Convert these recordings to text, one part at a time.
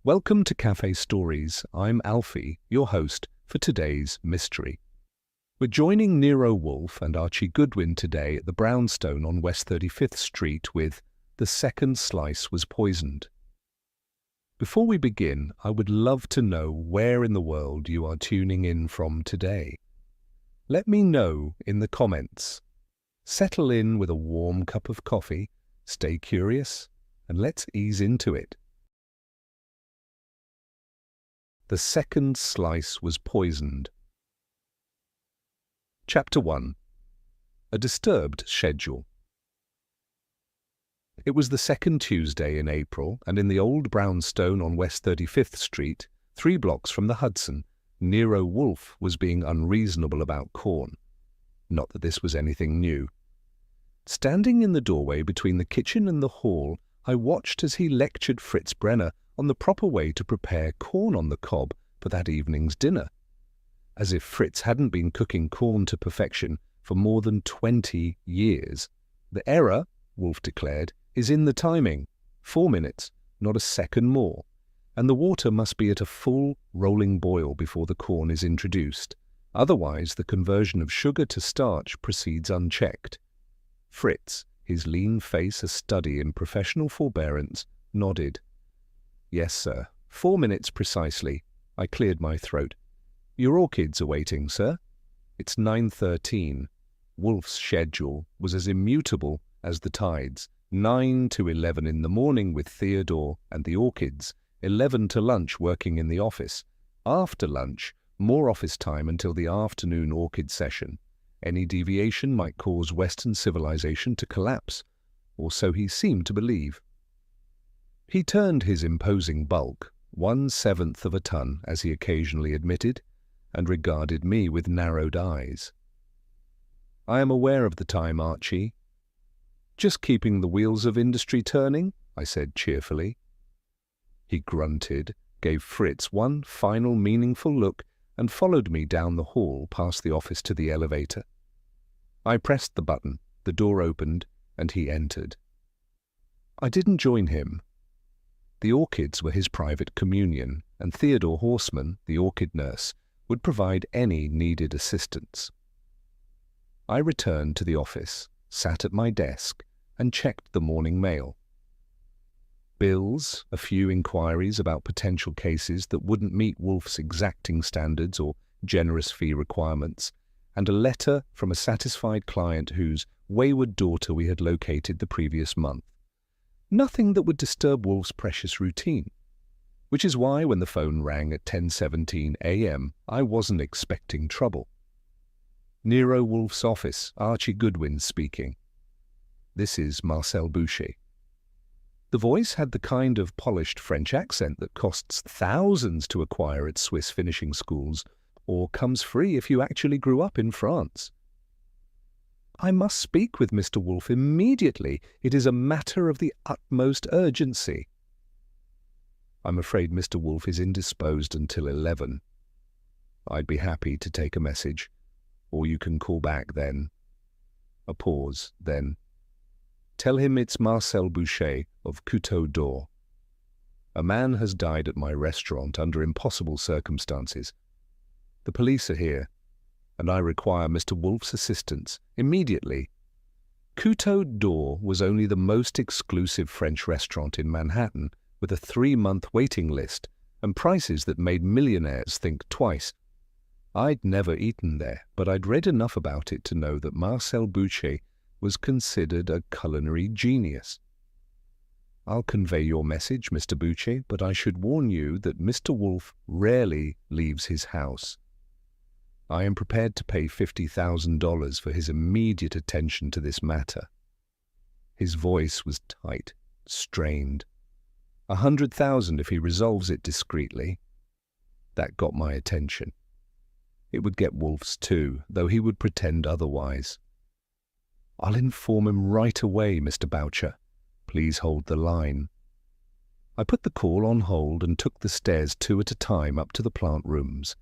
Welcome to Café Stories. I'm Alfie, your host for today's mystery. We're joining Nero Wolfe and Archie Goodwin today at the Brownstone on West 35th Street with The Second Slice Was Poisoned. Before we begin, I would love to know where in the world you are tuning in from today. Let me know in the comments. Settle in with a warm cup of coffee, stay curious, and let's ease into it. The Second Slice Was Poisoned. Chapter 1. A Disturbed Schedule. It was the second Tuesday in April, and in the old brownstone on West 35th Street, 3 blocks from the Hudson, Nero Wolfe was being unreasonable about corn. Not that this was anything new. Standing in the doorway between the kitchen and the hall, I watched as he lectured Fritz Brenner on the proper way to prepare corn on the cob for that evening's dinner. As if Fritz hadn't been cooking corn to perfection for more than 20 years. The error, Wolfe declared, is in the timing. 4 minutes, not a second more. And the water must be at a full rolling boil before the corn is introduced. Otherwise, the conversion of sugar to starch proceeds unchecked. Fritz, his lean face a study in professional forbearance, nodded. Yes, sir. 4 minutes precisely. I cleared my throat. Your orchids are waiting, sir. It's 9:13. Wolfe's schedule was as immutable as the tides. 9 to 11 in the morning with Theodore and the orchids. 11 to lunch working in the office. After lunch, more office time until the afternoon orchid session. Any deviation might cause Western civilization to collapse, or so he seemed to believe. He turned his imposing bulk, 1/7 of a ton, as he occasionally admitted, and regarded me with narrowed eyes. I am aware of the time, Archie. Just keeping the wheels of industry turning, I said cheerfully. He grunted, gave Fritz one final meaningful look, and followed me down the hall past the office to the elevator. I pressed the button, the door opened, and he entered. I didn't join him. The orchids were his private communion, and Theodore Horseman, the orchid nurse, would provide any needed assistance. I returned to the office, sat at my desk, and checked the morning mail. Bills, a few inquiries about potential cases that wouldn't meet Wolfe's exacting standards or generous fee requirements, and a letter from a satisfied client whose wayward daughter we had located the previous month. Nothing that would disturb Wolfe's precious routine, which is why when the phone rang at 10:17 a.m., I wasn't expecting trouble. Nero Wolfe's office, Archie Goodwin speaking. This is Marcel Boucher. The voice had the kind of polished French accent that costs thousands to acquire at Swiss finishing schools, or comes free if you actually grew up in France. I must speak with Mr. Wolfe immediately. It is a matter of the utmost urgency. I'm afraid Mr. Wolfe is indisposed until 11. I'd be happy to take a message, or you can call back then. A pause, then. Tell him it's Marcel Boucher of Couteau d'Or. A man has died at my restaurant under impossible circumstances. The police are here, and I require Mr. Wolfe's assistance immediately. Couteau d'Or was only the most exclusive French restaurant in Manhattan, with a 3-month waiting list and prices that made millionaires think twice. I'd never eaten there, but I'd read enough about it to know that Marcel Boucher was considered a culinary genius. I'll convey your message, Mr. Boucher, but I should warn you that Mr. Wolfe rarely leaves his house. I am prepared to pay $50,000 for his immediate attention to this matter. His voice was tight, strained. 100,000 if he resolves it discreetly. That got my attention. It would get Wolfe's too, though he would pretend otherwise. I'll inform him right away, Mr. Boucher. Please hold the line. I put the call on hold and took the stairs 2 at a time up to the plant rooms.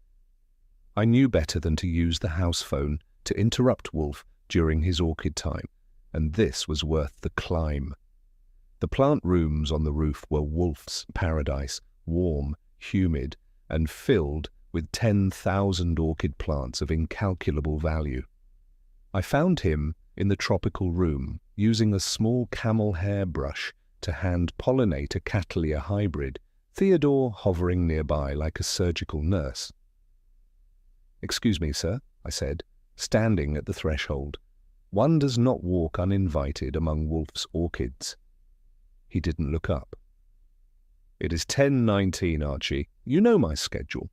I knew better than to use the house phone to interrupt Wolfe during his orchid time, and this was worth the climb. The plant rooms on the roof were Wolfe's paradise, warm, humid, and filled with 10,000 orchid plants of incalculable value. I found him in the tropical room, using a small camel hair brush to hand-pollinate a Cattleya hybrid, Theodore hovering nearby like a surgical nurse. "Excuse me, sir," I said, standing at the threshold. "One does not walk uninvited among Wolfe's orchids." He didn't look up. "It is 10:19, Archie. You know my schedule."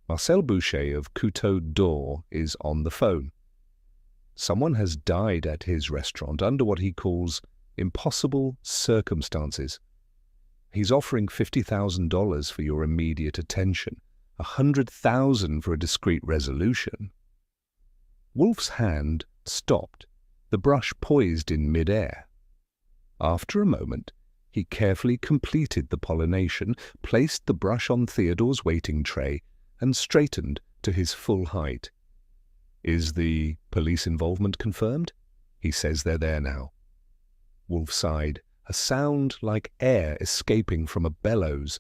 Marcel Boucher of Couteau d'Or is on the phone. Someone has died at his restaurant under what he calls impossible circumstances. He's offering $50,000 for your immediate attention, $100,000 for a discreet resolution. Wolfe's hand stopped, the brush poised in mid-air. After a moment, he carefully completed the pollination, placed the brush on Theodore's waiting tray, and straightened to his full height. "Is the police involvement confirmed? He says they're there now." Wolfe sighed, a sound like air escaping from a bellows.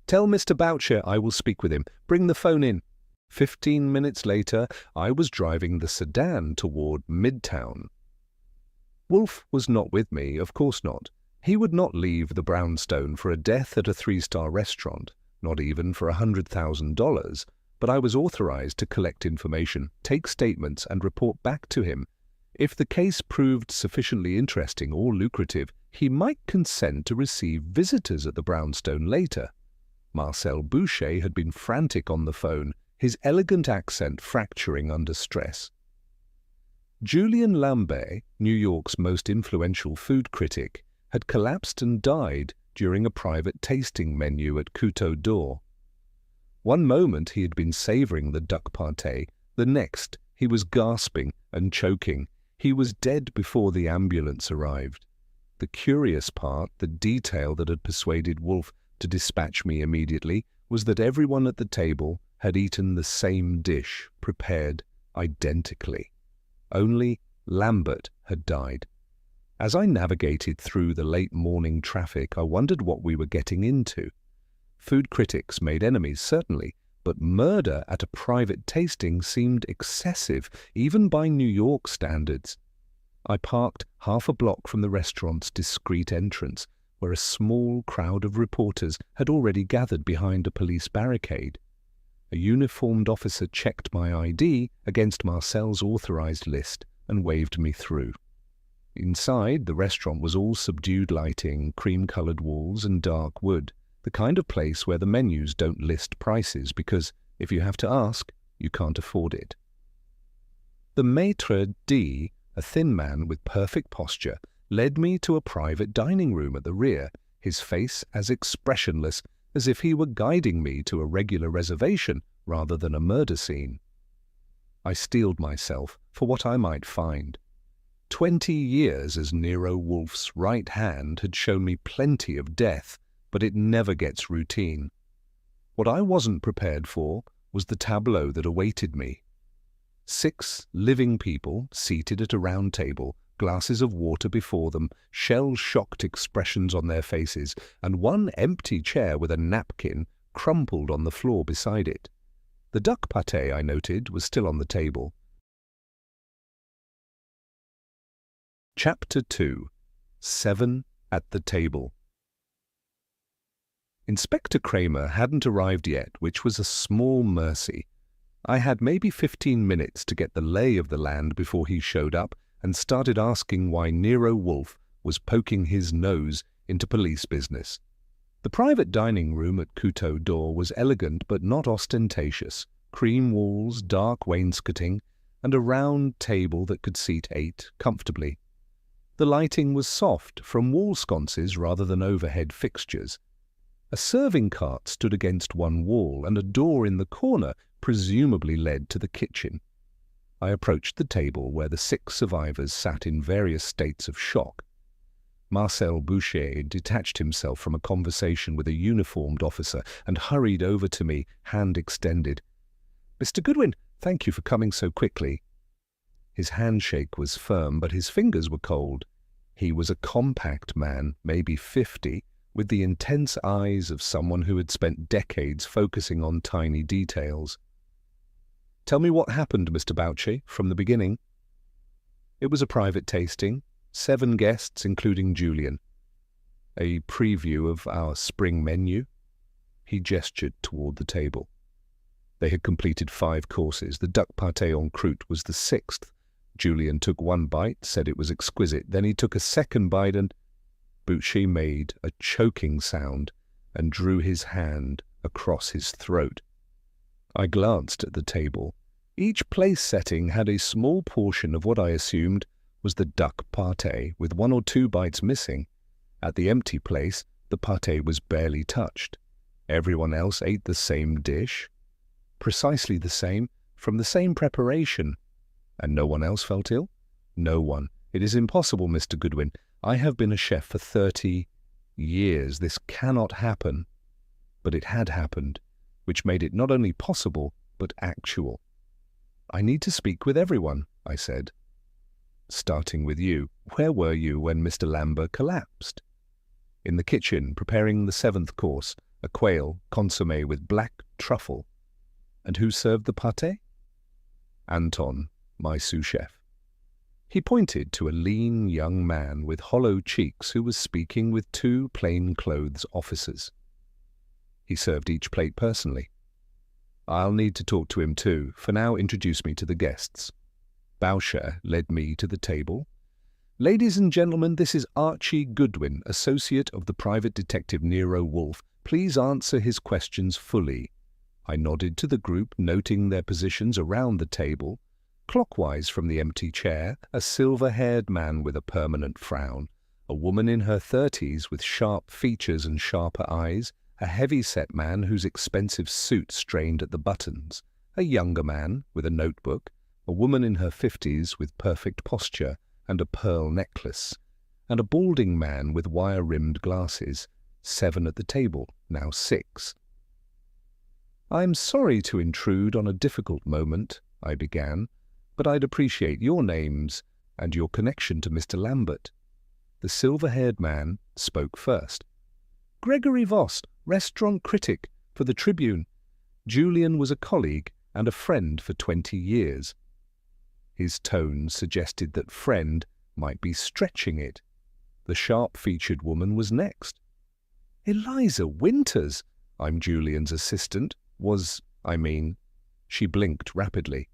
"Tell Mr. Boucher I will speak with him. Bring the phone in." 15 minutes later, I was driving the sedan toward Midtown. Wolfe was not with me, of course not. He would not leave the brownstone for a death at a 3-star restaurant, not even for $100,000, but I was authorized to collect information, take statements, and report back to him. If the case proved sufficiently interesting or lucrative, he might consent to receive visitors at the brownstone later. Marcel Boucher had been frantic on the phone, his elegant accent fracturing under stress. Julian Lambert, New York's most influential food critic, had collapsed and died during a private tasting menu at Couteau d'Or. One moment he had been savoring the duck pâté, the next he was gasping and choking. He was dead before the ambulance arrived. The curious part, the detail that had persuaded Wolfe to dispatch me immediately, was that everyone at the table had eaten the same dish, prepared identically. Only Lambert had died. As I navigated through the late morning traffic, I wondered what we were getting into. Food critics made enemies, certainly, but murder at a private tasting seemed excessive, even by New York standards. I parked half a block from the restaurant's discreet entrance, where a small crowd of reporters had already gathered behind a police barricade. A uniformed officer checked my ID against Marcel's authorized list and waved me through. Inside, the restaurant was all subdued lighting, cream-colored walls, and dark wood, the kind of place where the menus don't list prices because, if you have to ask, you can't afford it. The maître d', a thin man with perfect posture, led me to a private dining room at the rear, his face as expressionless as if he were guiding me to a regular reservation rather than a murder scene. I steeled myself for what I might find. 20 years as Nero Wolfe's right hand had shown me plenty of death, but it never gets routine. What I wasn't prepared for was the tableau that awaited me. 6 living people seated at a round table, glasses of water before them, shell-shocked expressions on their faces, and one empty chair with a napkin crumpled on the floor beside it. The duck pâté, I noted, was still on the table. Chapter 2. 7 at the Table. Inspector Kramer hadn't arrived yet, which was a small mercy. I had maybe 15 minutes to get the lay of the land before he showed up and started asking why Nero Wolfe was poking his nose into police business. The private dining room at Couteau d'Or was elegant but not ostentatious, cream walls, dark wainscoting, and a round table that could seat 8 comfortably. The lighting was soft, from wall sconces rather than overhead fixtures. A serving cart stood against one wall, and a door in the corner presumably led to the kitchen. I approached the table where the 6 survivors sat in various states of shock. Marcel Boucher detached himself from a conversation with a uniformed officer and hurried over to me, hand extended. "Mr. Goodwin, thank you for coming so quickly." His handshake was firm, but his fingers were cold. He was a compact man, maybe 50, with the intense eyes of someone who had spent decades focusing on tiny details. "Tell me what happened, Mr. Boucher, from the beginning." "It was a private tasting, 7 guests, including Julian. A preview of our spring menu." He gestured toward the table. They had completed 5 courses. The duck pâté en croûte was the 6th. Julian took 1 bite, said it was exquisite. Then he took a 2nd bite and... Boucher made a choking sound and drew his hand across his throat. I glanced at the table. Each place setting had a small portion of what I assumed was the duck pâté, with 1 or 2 bites missing. At the empty place, the pâté was barely touched. Everyone else ate the same dish, precisely the same, from the same preparation. And no one else felt ill? No one. It is impossible, Mr. Goodwin. I have been a chef for 30 years. This cannot happen. But it had happened, which made it not only possible, but actual. "I need to speak with everyone," I said. "Starting with you. Where were you when Mr. Lambert collapsed?" "In the kitchen, preparing the 7th course, a quail consommé with black truffle." "And who served the pâté?" "Anton, my sous-chef." He pointed to a lean young man with hollow cheeks who was speaking with 2 plain-clothes officers. "He served each plate personally." "I'll need to talk to him too. For now, introduce me to the guests." Boucher led me to the table. "Ladies and gentlemen, this is Archie Goodwin, associate of the private detective Nero Wolfe. Please answer his questions fully." I nodded to the group, noting their positions around the table. Clockwise from the empty chair, a silver-haired man with a permanent frown, a woman in her 30s with sharp features and sharper eyes, a heavy-set man whose expensive suit strained at the buttons, a younger man with a notebook, a woman in her 50s with perfect posture and a pearl necklace, and a balding man with wire-rimmed glasses. 7 at the table, now 6. "I'm sorry to intrude on a difficult moment," I began, "but I'd appreciate your names and your connection to Mr. Lambert." The silver-haired man spoke first. "Gregory Voss, restaurant critic for the Tribune. Julian was a colleague and a friend for 20 years. His tone suggested that friend might be stretching it. The sharp-featured woman was next. "Eliza Winters, I'm Julian's assistant, She blinked rapidly.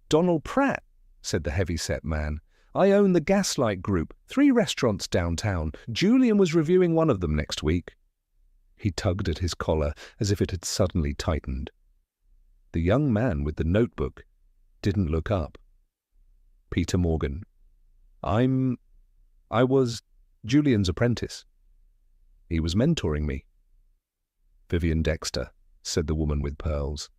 "Donald Pratt," said the heavy-set man. "I own the Gaslight Group, 3 restaurants downtown. Julian was reviewing one of them next week." He tugged at his collar as if it had suddenly tightened. The young man with the notebook didn't look up. "Peter Morgan. I was Julian's apprentice. He was mentoring me." "Vivian Dexter," said the woman with pearls.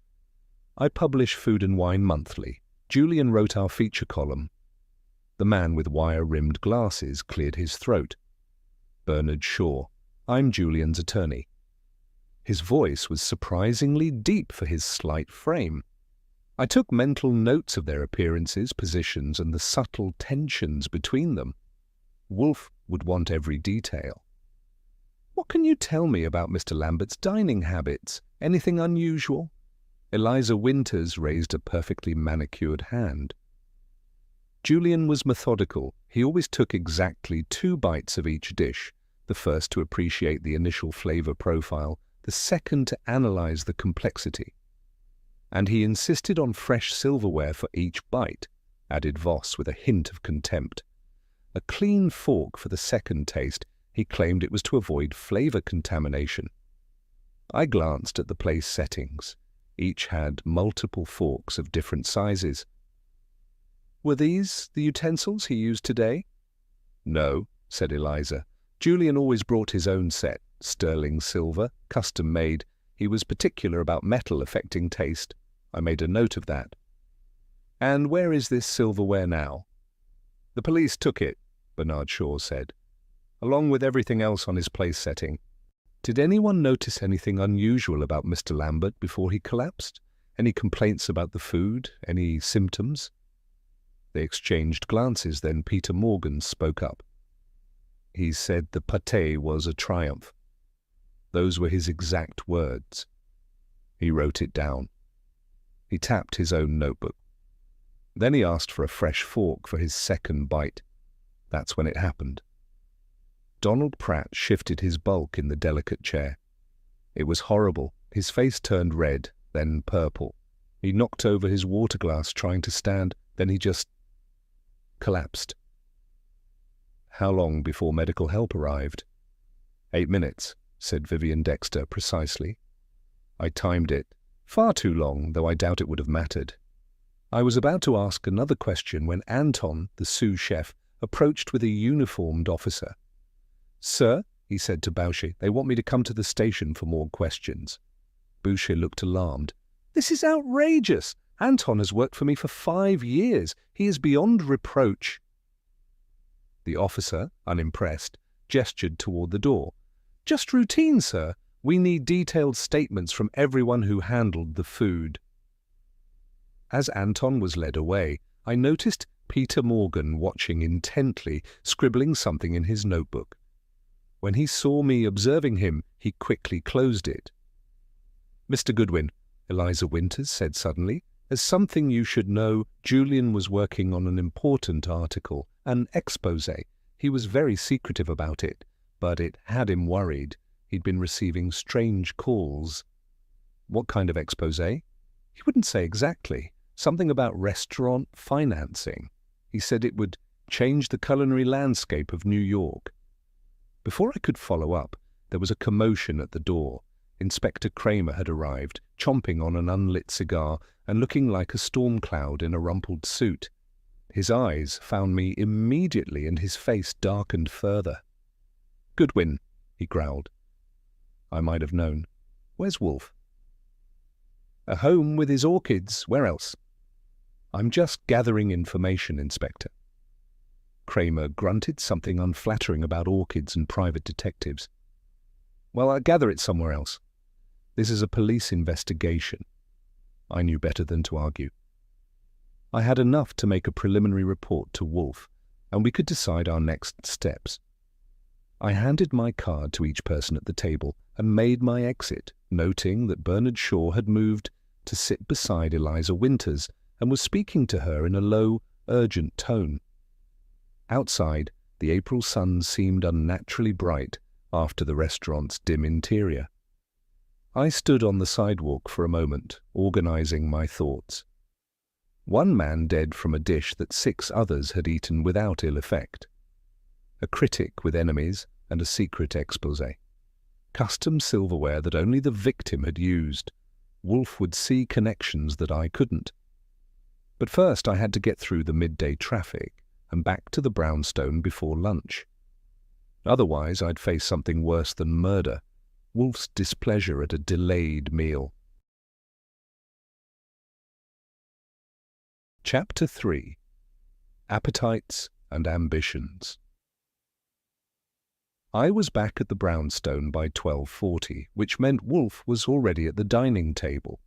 "I publish Food and Wine monthly. Julian wrote our feature column." The man with wire-rimmed glasses cleared his throat. "Bernard Shaw. I'm Julian's attorney." His voice was surprisingly deep for his slight frame. I took mental notes of their appearances, positions, and the subtle tensions between them. Wolfe would want every detail. "What can you tell me about Mr. Lambert's dining habits? Anything unusual?" Eliza Winters raised a perfectly manicured hand. "Julian was methodical. He always took exactly 2 bites of each dish, the first to appreciate the initial flavor profile, the second to analyze the complexity. And he insisted on fresh silverware for each bite," added Voss with a hint of contempt. "A clean fork for the second taste. He claimed it was to avoid flavor contamination." I glanced at the place settings. Each had multiple forks of different sizes. "Were these the utensils he used today?" "No," said Eliza. "Julian always brought his own set, sterling silver, custom-made. He was particular about metal affecting taste. I made a note of that." "And where is this silverware now?" "The police took it," Bernard Shaw said, "along with everything else on his place setting." "Did anyone notice anything unusual about Mr. Lambert before he collapsed? Any complaints about the food? Any symptoms?" They exchanged glances, then Peter Morgan spoke up. He said the pâté was a triumph. Those were his exact words. He wrote it down. He tapped his own notebook. Then he asked for a fresh fork for his second bite. That's when it happened. Donald Pratt shifted his bulk in the delicate chair. It was horrible. His face turned red, then purple. He knocked over his water glass trying to stand, then he just collapsed. How long before medical help arrived? 8 minutes, said Vivian Dexter precisely. I timed it. Far too long, though I doubt it would have mattered. I was about to ask another question when Anton, the sous chef, approached with a uniformed officer. Sir, he said to Boucher, they want me to come to the station for more questions. Boucher looked alarmed. This is outrageous. Anton has worked for me for 5 years. He is beyond reproach. The officer, unimpressed, gestured toward the door. Just routine, sir. We need detailed statements from everyone who handled the food. As Anton was led away, I noticed Peter Morgan watching intently, scribbling something in his notebook. When he saw me observing him, he quickly closed it. Mr. Goodwin, Eliza Winters said suddenly, as something you should know, Julian was working on an important article, an exposé. He was very secretive about it, but it had him worried. He'd been receiving strange calls. What kind of exposé? He wouldn't say exactly. Something about restaurant financing. He said it would change the culinary landscape of New York. Before I could follow up, there was a commotion at the door. Inspector Kramer had arrived, chomping on an unlit cigar and looking like a storm cloud in a rumpled suit. His eyes found me immediately and his face darkened further. Goodwin, he growled. I might have known. Where's Wolfe? At home with his orchids. Where else? I'm just gathering information, Inspector. Kramer grunted something unflattering about orchids and private detectives. Well, I gather it's somewhere else. This is a police investigation. I knew better than to argue. I had enough to make a preliminary report to Wolfe, and we could decide our next steps. I handed my card to each person at the table and made my exit, noting that Bernard Shaw had moved to sit beside Eliza Winters and was speaking to her in a low, urgent tone. Outside, the April sun seemed unnaturally bright after the restaurant's dim interior. I stood on the sidewalk for a moment, organizing my thoughts. One man dead from a dish that 6 others had eaten without ill effect. A critic with enemies and a secret exposé. Custom silverware that only the victim had used. Wolfe would see connections that I couldn't. But first I had to get through the midday traffic and back to the brownstone before lunch. Otherwise I'd face something worse than murder, Wolfe's displeasure at a delayed meal. Chapter 3. Appetites and Ambitions. I was back at the brownstone by 12:40, which meant Wolfe was already at the dining table.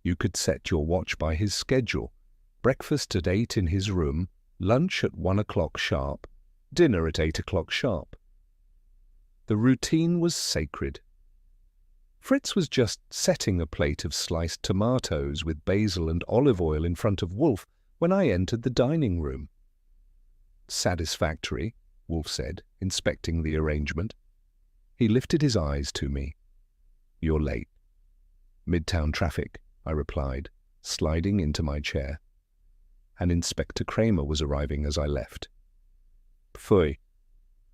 You could set your watch by his schedule. Breakfast at 8 in his room, lunch at 1 o'clock sharp, dinner at 8 o'clock sharp. The routine was sacred. Fritz was just setting a plate of sliced tomatoes with basil and olive oil in front of Wolfe when I entered the dining room. Satisfactory, Wolfe said, inspecting the arrangement. He lifted his eyes to me. You're late. Midtown traffic, I replied, sliding into my chair. And Inspector Kramer was arriving as I left. Pfui.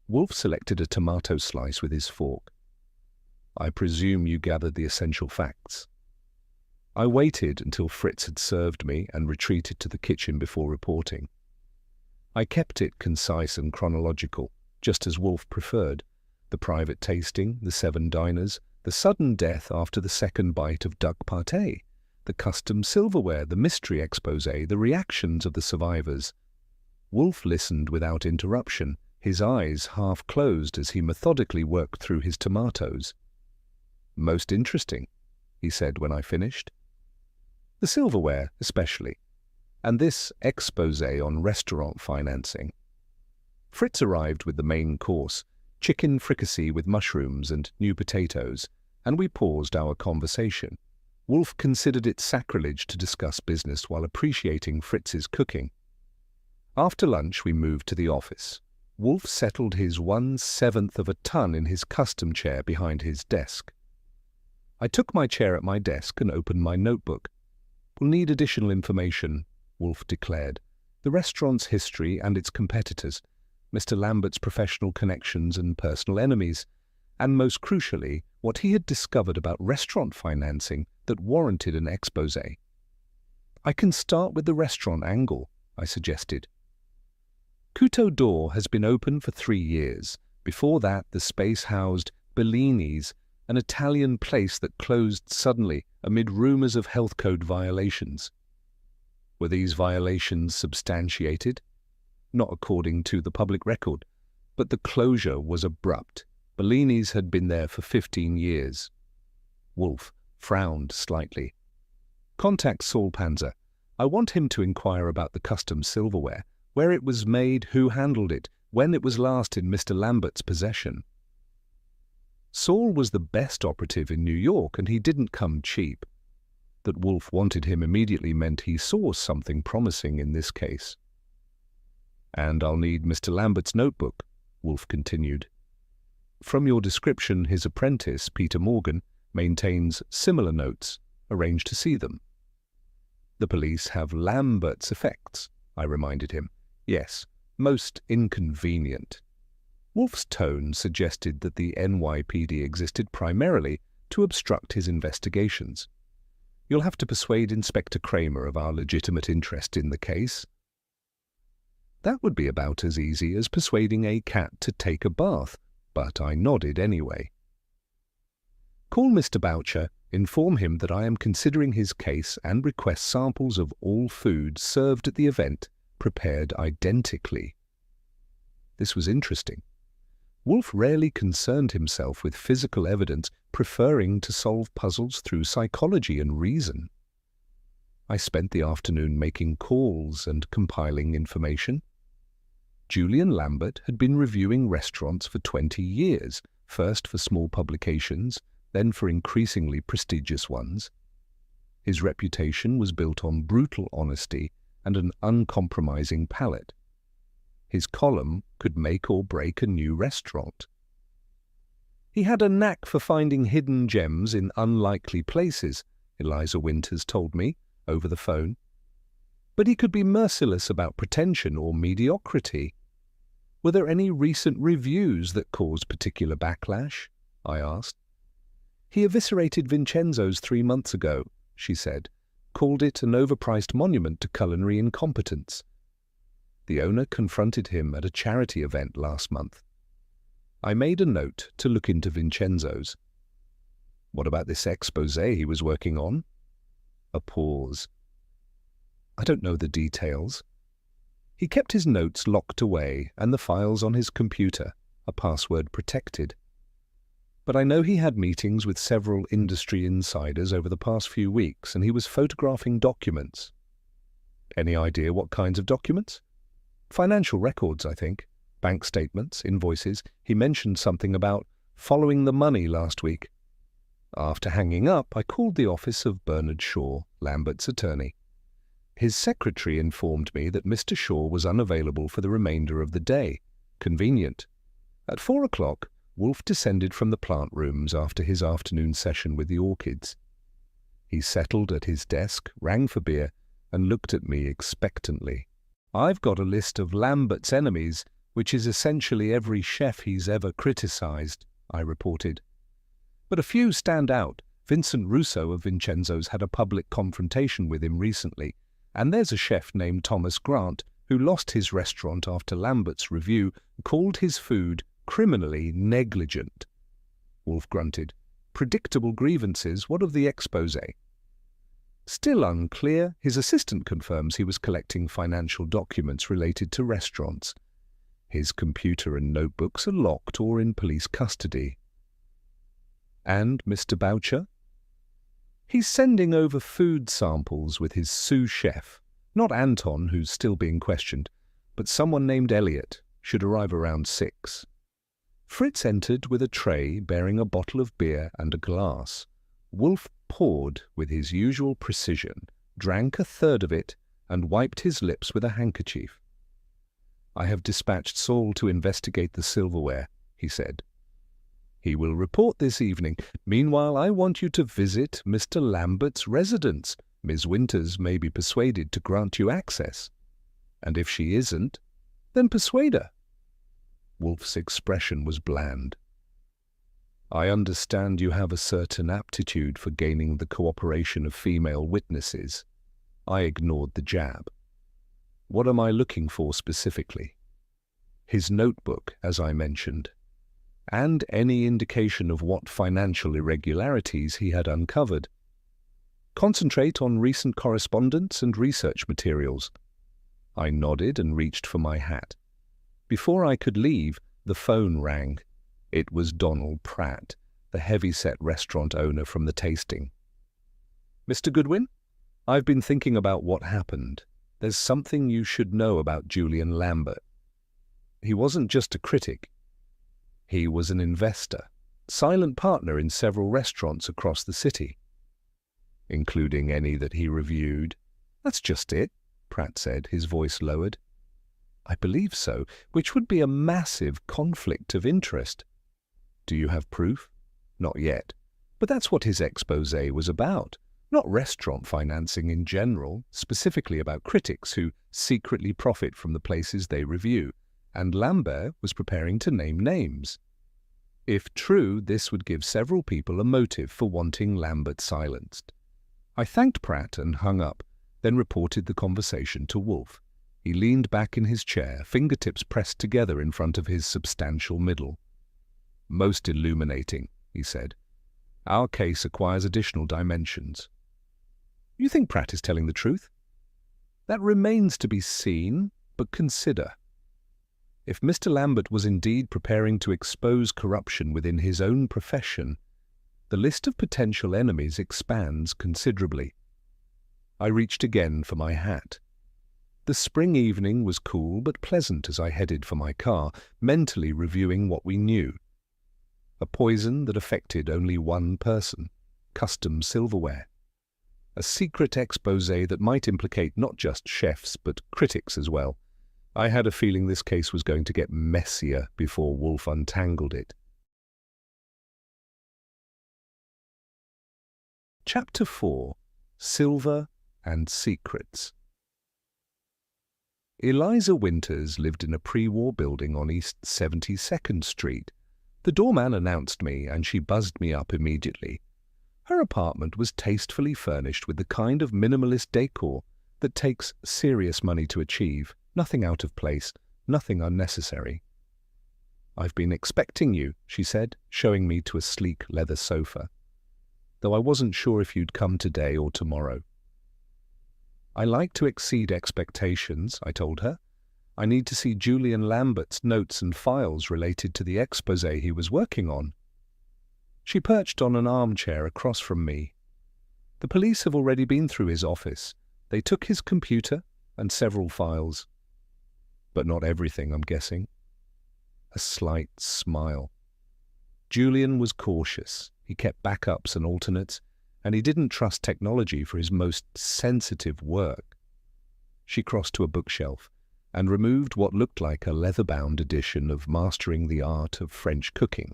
Wolfe selected a tomato slice with his fork. I presume you gathered the essential facts. I waited until Fritz had served me and retreated to the kitchen before reporting. I kept it concise and chronological, just as Wolfe preferred. The private tasting, the 7 diners, the sudden death after the second bite of duck pâté, the custom silverware, the mystery exposé, the reactions of the survivors. Wolfe listened without interruption, his eyes half closed as he methodically worked through his tomatoes. Most interesting, he said when I finished. The silverware, especially, and this exposé on restaurant financing. Fritz arrived with the main course, chicken fricassee with mushrooms and new potatoes, and we paused our conversation. Wolfe considered it sacrilege to discuss business while appreciating Fritz's cooking. After lunch, we moved to the office. Wolfe settled his 1/7 of a ton in his custom chair behind his desk. I took my chair at my desk and opened my notebook. "We'll need additional information," Wolfe declared. "The restaurant's history and its competitors, Mr. Lambert's professional connections and personal enemies, and most crucially, what he had discovered about restaurant financing that warranted an exposé." "I can start with the restaurant angle," I suggested. Couteau d'Or has been open for 3 years. Before that, the space housed Bellini's, an Italian place that closed suddenly amid rumors of health code violations. Were these violations substantiated? Not according to the public record, but the closure was abrupt. Bellini's had been there for 15 years. Wolfe frowned slightly. "Contact Saul Panzer. I want him to inquire about the custom silverware, where it was made, who handled it, when it was last in Mr. Lambert's possession." Saul was the best operative in New York, and he didn't come cheap. That Wolfe wanted him immediately meant he saw something promising in this case. "And I'll need Mr. Lambert's notebook," Wolfe continued. "From your description, his apprentice, Peter Morgan, maintains similar notes. Arrange to see them." "The police have Lambert's effects," I reminded him. "Yes, most inconvenient." Wolfe's tone suggested that the NYPD existed primarily to obstruct his investigations. "You'll have to persuade Inspector Kramer of our legitimate interest in the case." That would be about as easy as persuading a cat to take a bath, but I nodded anyway. "Call Mr. Boucher, inform him that I am considering his case and request samples of all food served at the event prepared identically." This was interesting. Wolfe rarely concerned himself with physical evidence, preferring to solve puzzles through psychology and reason. I spent the afternoon making calls and compiling information. Julian Lambert had been reviewing restaurants for 20 years, first for small publications, then for increasingly prestigious ones. His reputation was built on brutal honesty and an uncompromising palate. His column could make or break a new restaurant. He had a knack for finding hidden gems in unlikely places, Eliza Winters told me over the phone. But he could be merciless about pretension or mediocrity. "Were there any recent reviews that caused particular backlash?" I asked. "He eviscerated Vincenzo's 3 months ago," she said, "called it an overpriced monument to culinary incompetence. The owner confronted him at a charity event last month." I made a note to look into Vincenzo's. "What about this exposé he was working on?" A pause. "I don't know the details. He kept his notes locked away and the files on his computer, a password protected. But I know he had meetings with several industry insiders over the past few weeks, and he was photographing documents." "Any idea what kinds of documents?" "Financial records, I think. Bank statements, invoices. He mentioned something about following the money last week." After hanging up, I called the office of Bernard Shaw, Lambert's attorney. His secretary informed me that Mr. Shaw was unavailable for the remainder of the day. Convenient. At 4 o'clock, Wolfe descended from the plant rooms after his afternoon session with the orchids. He settled at his desk, rang for beer, and looked at me expectantly. "I've got a list of Lambert's enemies, which is essentially every chef he's ever criticized," I reported. "But a few stand out. Vincent Russo of Vincenzo's had a public confrontation with him recently, and there's a chef named Thomas Grant who lost his restaurant after Lambert's review called his food criminally negligent." Wolfe grunted. "Predictable grievances. What of the exposé?" "Still unclear. His assistant confirms he was collecting financial documents related to restaurants. His computer and notebooks are locked or in police custody." "And Mr. Boucher?" "He's sending over food samples with his sous chef. Not Anton, who's still being questioned, but someone named Elliot. should arrive around 6. Fritz entered with a tray bearing a bottle of beer and a glass. Wolfe poured with his usual precision, drank a third of it, and wiped his lips with a handkerchief. "I have dispatched Saul to investigate the silverware," he said. "He will report this evening. Meanwhile, I want you to visit Mr. Lambert's residence. Miss Winters may be persuaded to grant you access. And if she isn't, then persuade her." Wolfe's expression was bland. "I understand you have a certain aptitude for gaining the cooperation of female witnesses." I ignored the jab. "What am I looking for specifically?" "His notebook, as I mentioned, and any indication of what financial irregularities he had uncovered. Concentrate on recent correspondence and research materials." I nodded and reached for my hat. Before I could leave, the phone rang. It was Donald Pratt, the heavy-set restaurant owner from the tasting. "Mr. Goodwin, I've been thinking about what happened. There's something you should know about Julian Lambert. He wasn't just a critic. He was an investor, silent partner in several restaurants across the city." "Including any that he reviewed?" "That's just it," Pratt said, his voice lowered. "I believe so, which would be a massive conflict of interest." "Do you have proof?" "Not yet. But that's what his exposé was about. Not restaurant financing in general, specifically about critics who secretly profit from the places they review. And Lambert was preparing to name names. If true, this would give several people a motive for wanting Lambert silenced." I thanked Pratt and hung up, then reported the conversation to Wolfe. He leaned back in his chair, fingertips pressed together in front of his substantial middle. "Most illuminating," he said. "Our case acquires additional dimensions." "You think Pratt is telling the truth?" "That remains to be seen, but consider. If Mr. Lambert was indeed preparing to expose corruption within his own profession, the list of potential enemies expands considerably." I reached again for my hat. The spring evening was cool but pleasant as I headed for my car, mentally reviewing what we knew. A poison that affected only one person, custom silverware. A secret exposé that might implicate not just chefs but critics as well. I had a feeling this case was going to get messier before Wolfe untangled it. Chapter 4. Silver and Secrets. Eliza Winters lived in a pre-war building on East 72nd Street. The doorman announced me, and she buzzed me up immediately. Her apartment was tastefully furnished with the kind of minimalist decor that takes serious money to achieve. Nothing out of place, nothing unnecessary. "I've been expecting you," she said, showing me to a sleek leather sofa. "Though I wasn't sure if you'd come today or tomorrow." "I like to exceed expectations," I told her. "I need to see Julian Lambert's notes and files related to the exposé he was working on." She perched on an armchair across from me. "The police have already been through his office. They took his computer and several files. But not everything, I'm guessing." A slight smile. Julian was cautious. He kept backups and alternates, and he didn't trust technology for his most sensitive work. She crossed to a bookshelf and removed what looked like a leather-bound edition of Mastering the Art of French Cooking.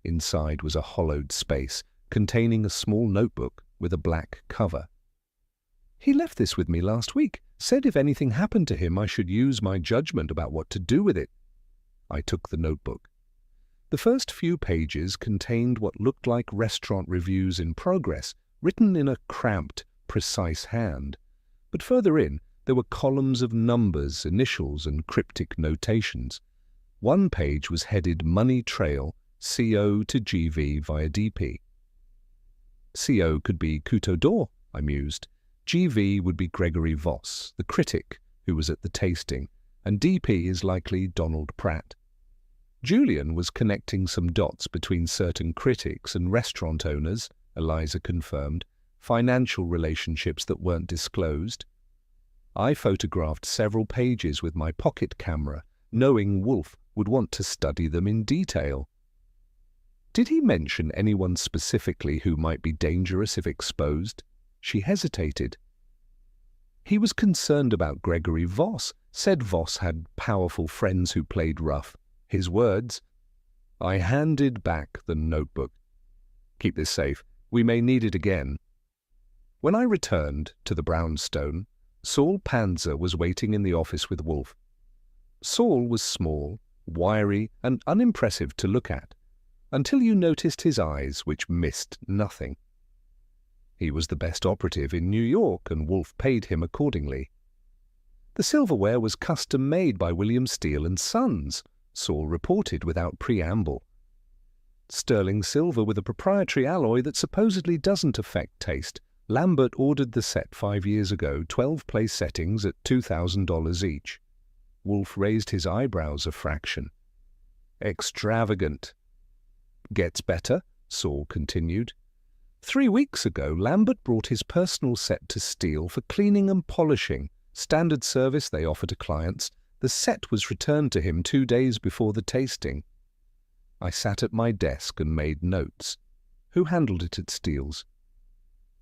Inside was a hollowed space containing a small notebook with a black cover. "He left this with me last week, said if anything happened to him I should use my judgment about what to do with it." I took the notebook. The first few pages contained what looked like restaurant reviews in progress, written in a cramped, precise hand. But further in, there were columns of numbers, initials, and cryptic notations. One page was headed Money Trail, CO to GV via DP. CO could be Couteau d'Or, I mused. GV would be Gregory Voss, the critic, who was at the tasting, and DP is likely Donald Pratt. Julian was connecting some dots between certain critics and restaurant owners, Eliza confirmed, financial relationships that weren't disclosed. I photographed several pages with my pocket camera, knowing Wolfe would want to study them in detail. Did he mention anyone specifically who might be dangerous if exposed? She hesitated. He was concerned about Gregory Voss, said Voss had powerful friends who played rough. His words, I handed back the notebook. Keep this safe. We may need it again. When I returned to the brownstone, Saul Panzer was waiting in the office with Wolfe. Saul was small, wiry, and unimpressive to look at, until you noticed his eyes, which missed nothing. He was the best operative in New York, and Wolfe paid him accordingly. The silverware was custom-made by William Steele and Sons, Saul reported without preamble. Sterling silver with a proprietary alloy that supposedly doesn't affect taste. Lambert ordered the set 5 years ago, 12-place settings at $2,000 each. Wolfe raised his eyebrows a fraction. Extravagant. Gets better, Saul continued. 3 weeks ago, Lambert brought his personal set to Steele for cleaning and polishing, standard service they offer to clients. The set was returned to him 2 days before the tasting. I sat at my desk and made notes. Who handled it at Steele's?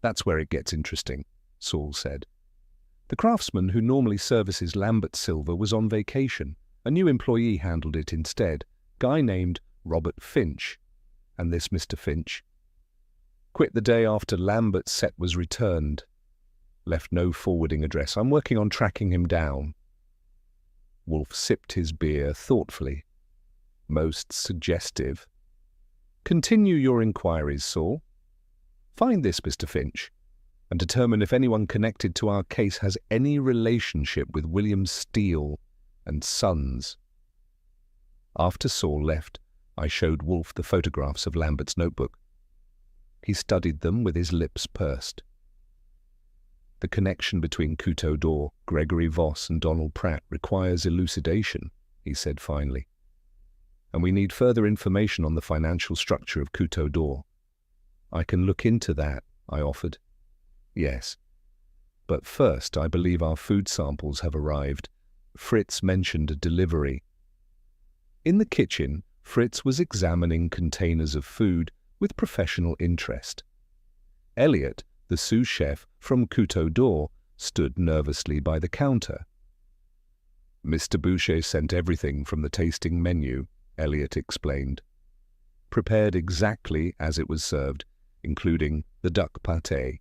That's where it gets interesting, Saul said. The craftsman who normally services Lambert silver was on vacation. A new employee handled it instead, guy named Robert Finch. And this Mr. Finch quit the day after Lambert's set was returned. Left no forwarding address. I'm working on tracking him down. Wolfe sipped his beer thoughtfully. Most suggestive. Continue your inquiries, Saul. Find this Mr. Finch, and determine if anyone connected to our case has any relationship with William Steele and Sons. After Saul left, I showed Wolfe the photographs of Lambert's notebook. He studied them with his lips pursed. The connection between Couteau d'Or, Gregory Voss, and Donald Pratt requires elucidation, he said finally. And we need further information on the financial structure of Couteau d'Or. I can look into that, I offered. Yes. But first, I believe our food samples have arrived. Fritz mentioned a delivery. In the kitchen, Fritz was examining containers of food with professional interest. Elliot, the sous chef from Couteau d'Or, stood nervously by the counter. Mr. Boucher sent everything from the tasting menu, Elliot explained. Prepared exactly as it was served, including the duck pâté.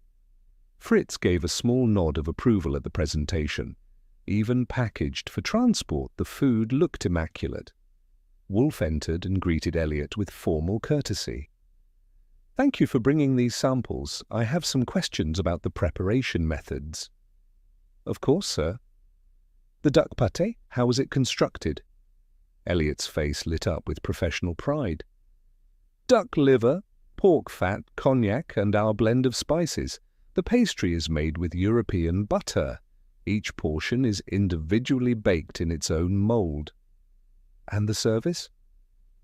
Fritz gave a small nod of approval at the presentation. Even packaged for transport, the food looked immaculate. Wolfe entered and greeted Elliot with formal courtesy. Thank you for bringing these samples. I have some questions about the preparation methods. Of course, sir. The duck pâté, how was it constructed? Elliot's face lit up with professional pride. Duck liver, pork fat, cognac, and our blend of spices. The pastry is made with European butter. Each portion is individually baked in its own mould. And the service?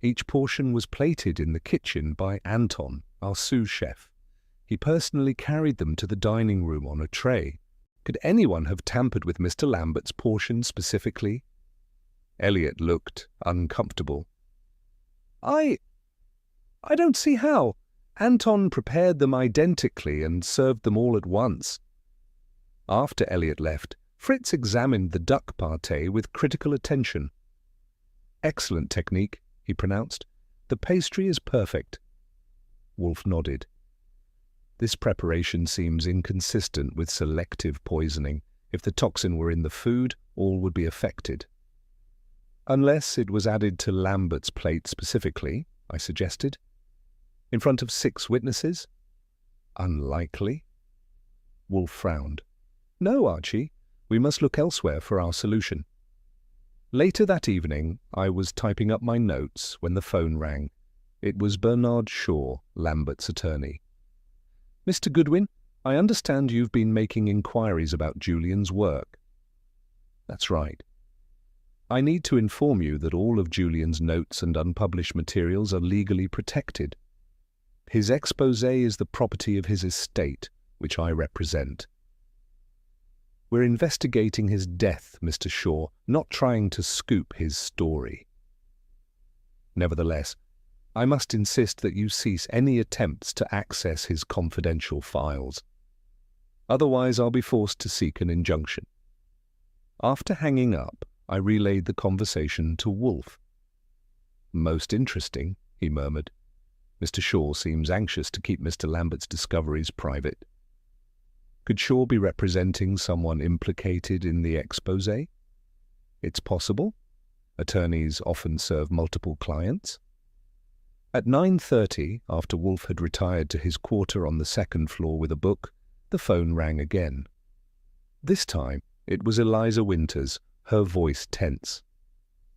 Each portion was plated in the kitchen by Anton, our sous chef. He personally carried them to the dining room on a tray. Could anyone have tampered with Mr. Lambert's portion specifically? Elliot looked uncomfortable. I don't see how. Anton prepared them identically and served them all at once. After Elliot left, Fritz examined the duck pâté with critical attention. Excellent technique, he pronounced. The pastry is perfect. Wolfe nodded. This preparation seems inconsistent with selective poisoning. If the toxin were in the food, all would be affected. Unless it was added to Lambert's plate specifically, I suggested. In front of 6 witnesses? Unlikely. Wolfe frowned. No, Archie, we must look elsewhere for our solution. Later that evening, I was typing up my notes when the phone rang. It was Bernard Shaw, Lambert's attorney. Mr. Goodwin, I understand you've been making inquiries about Julian's work. That's right. I need to inform you that all of Julian's notes and unpublished materials are legally protected. His exposé is the property of his estate, which I represent. We're investigating his death, Mr. Shaw, not trying to scoop his story. Nevertheless, I must insist that you cease any attempts to access his confidential files. Otherwise, I'll be forced to seek an injunction." After hanging up, I relayed the conversation to Wolfe. "Most interesting," he murmured. "Mr. Shaw seems anxious to keep Mr. Lambert's discoveries private. Could Shaw be representing someone implicated in the exposé? It's possible. Attorneys often serve multiple clients." At 9:30, after Wolfe had retired to his quarter on the second floor with a book, the phone rang again. This time, it was Eliza Winters, her voice tense.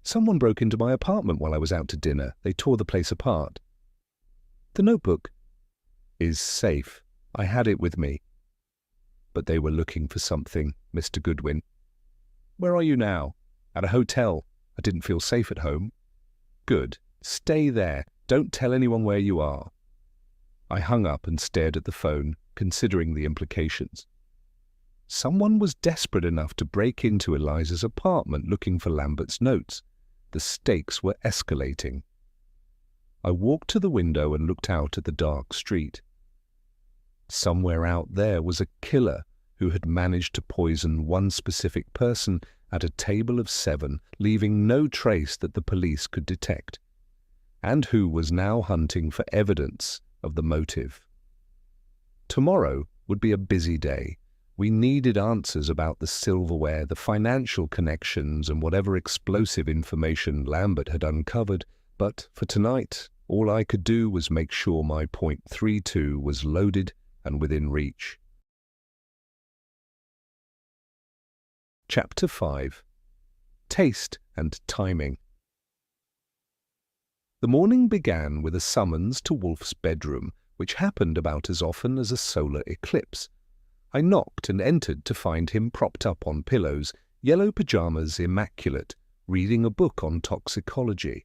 "Someone broke into my apartment while I was out to dinner. They tore the place apart." "The notebook is safe. I had it with me." "But they were looking for something, Mr. Goodwin." "Where are you now?" "At a hotel. I didn't feel safe at home." "Good. Stay there. Don't tell anyone where you are." I hung up and stared at the phone, considering the implications. Someone was desperate enough to break into Eliza's apartment looking for Lambert's notes. The stakes were escalating. I walked to the window and looked out at the dark street. Somewhere out there was a killer who had managed to poison one specific person at a table of 7, leaving no trace that the police could detect, and who was now hunting for evidence of the motive. Tomorrow would be a busy day. We needed answers about the silverware, the financial connections, and whatever explosive information Lambert had uncovered, but for tonight, all I could do was make sure my .32 was loaded and within reach. Chapter 5. Taste and Timing. The morning began with a summons to Wolfe's bedroom, which happened about as often as a solar eclipse. I knocked and entered to find him propped up on pillows, yellow pajamas immaculate, reading a book on toxicology.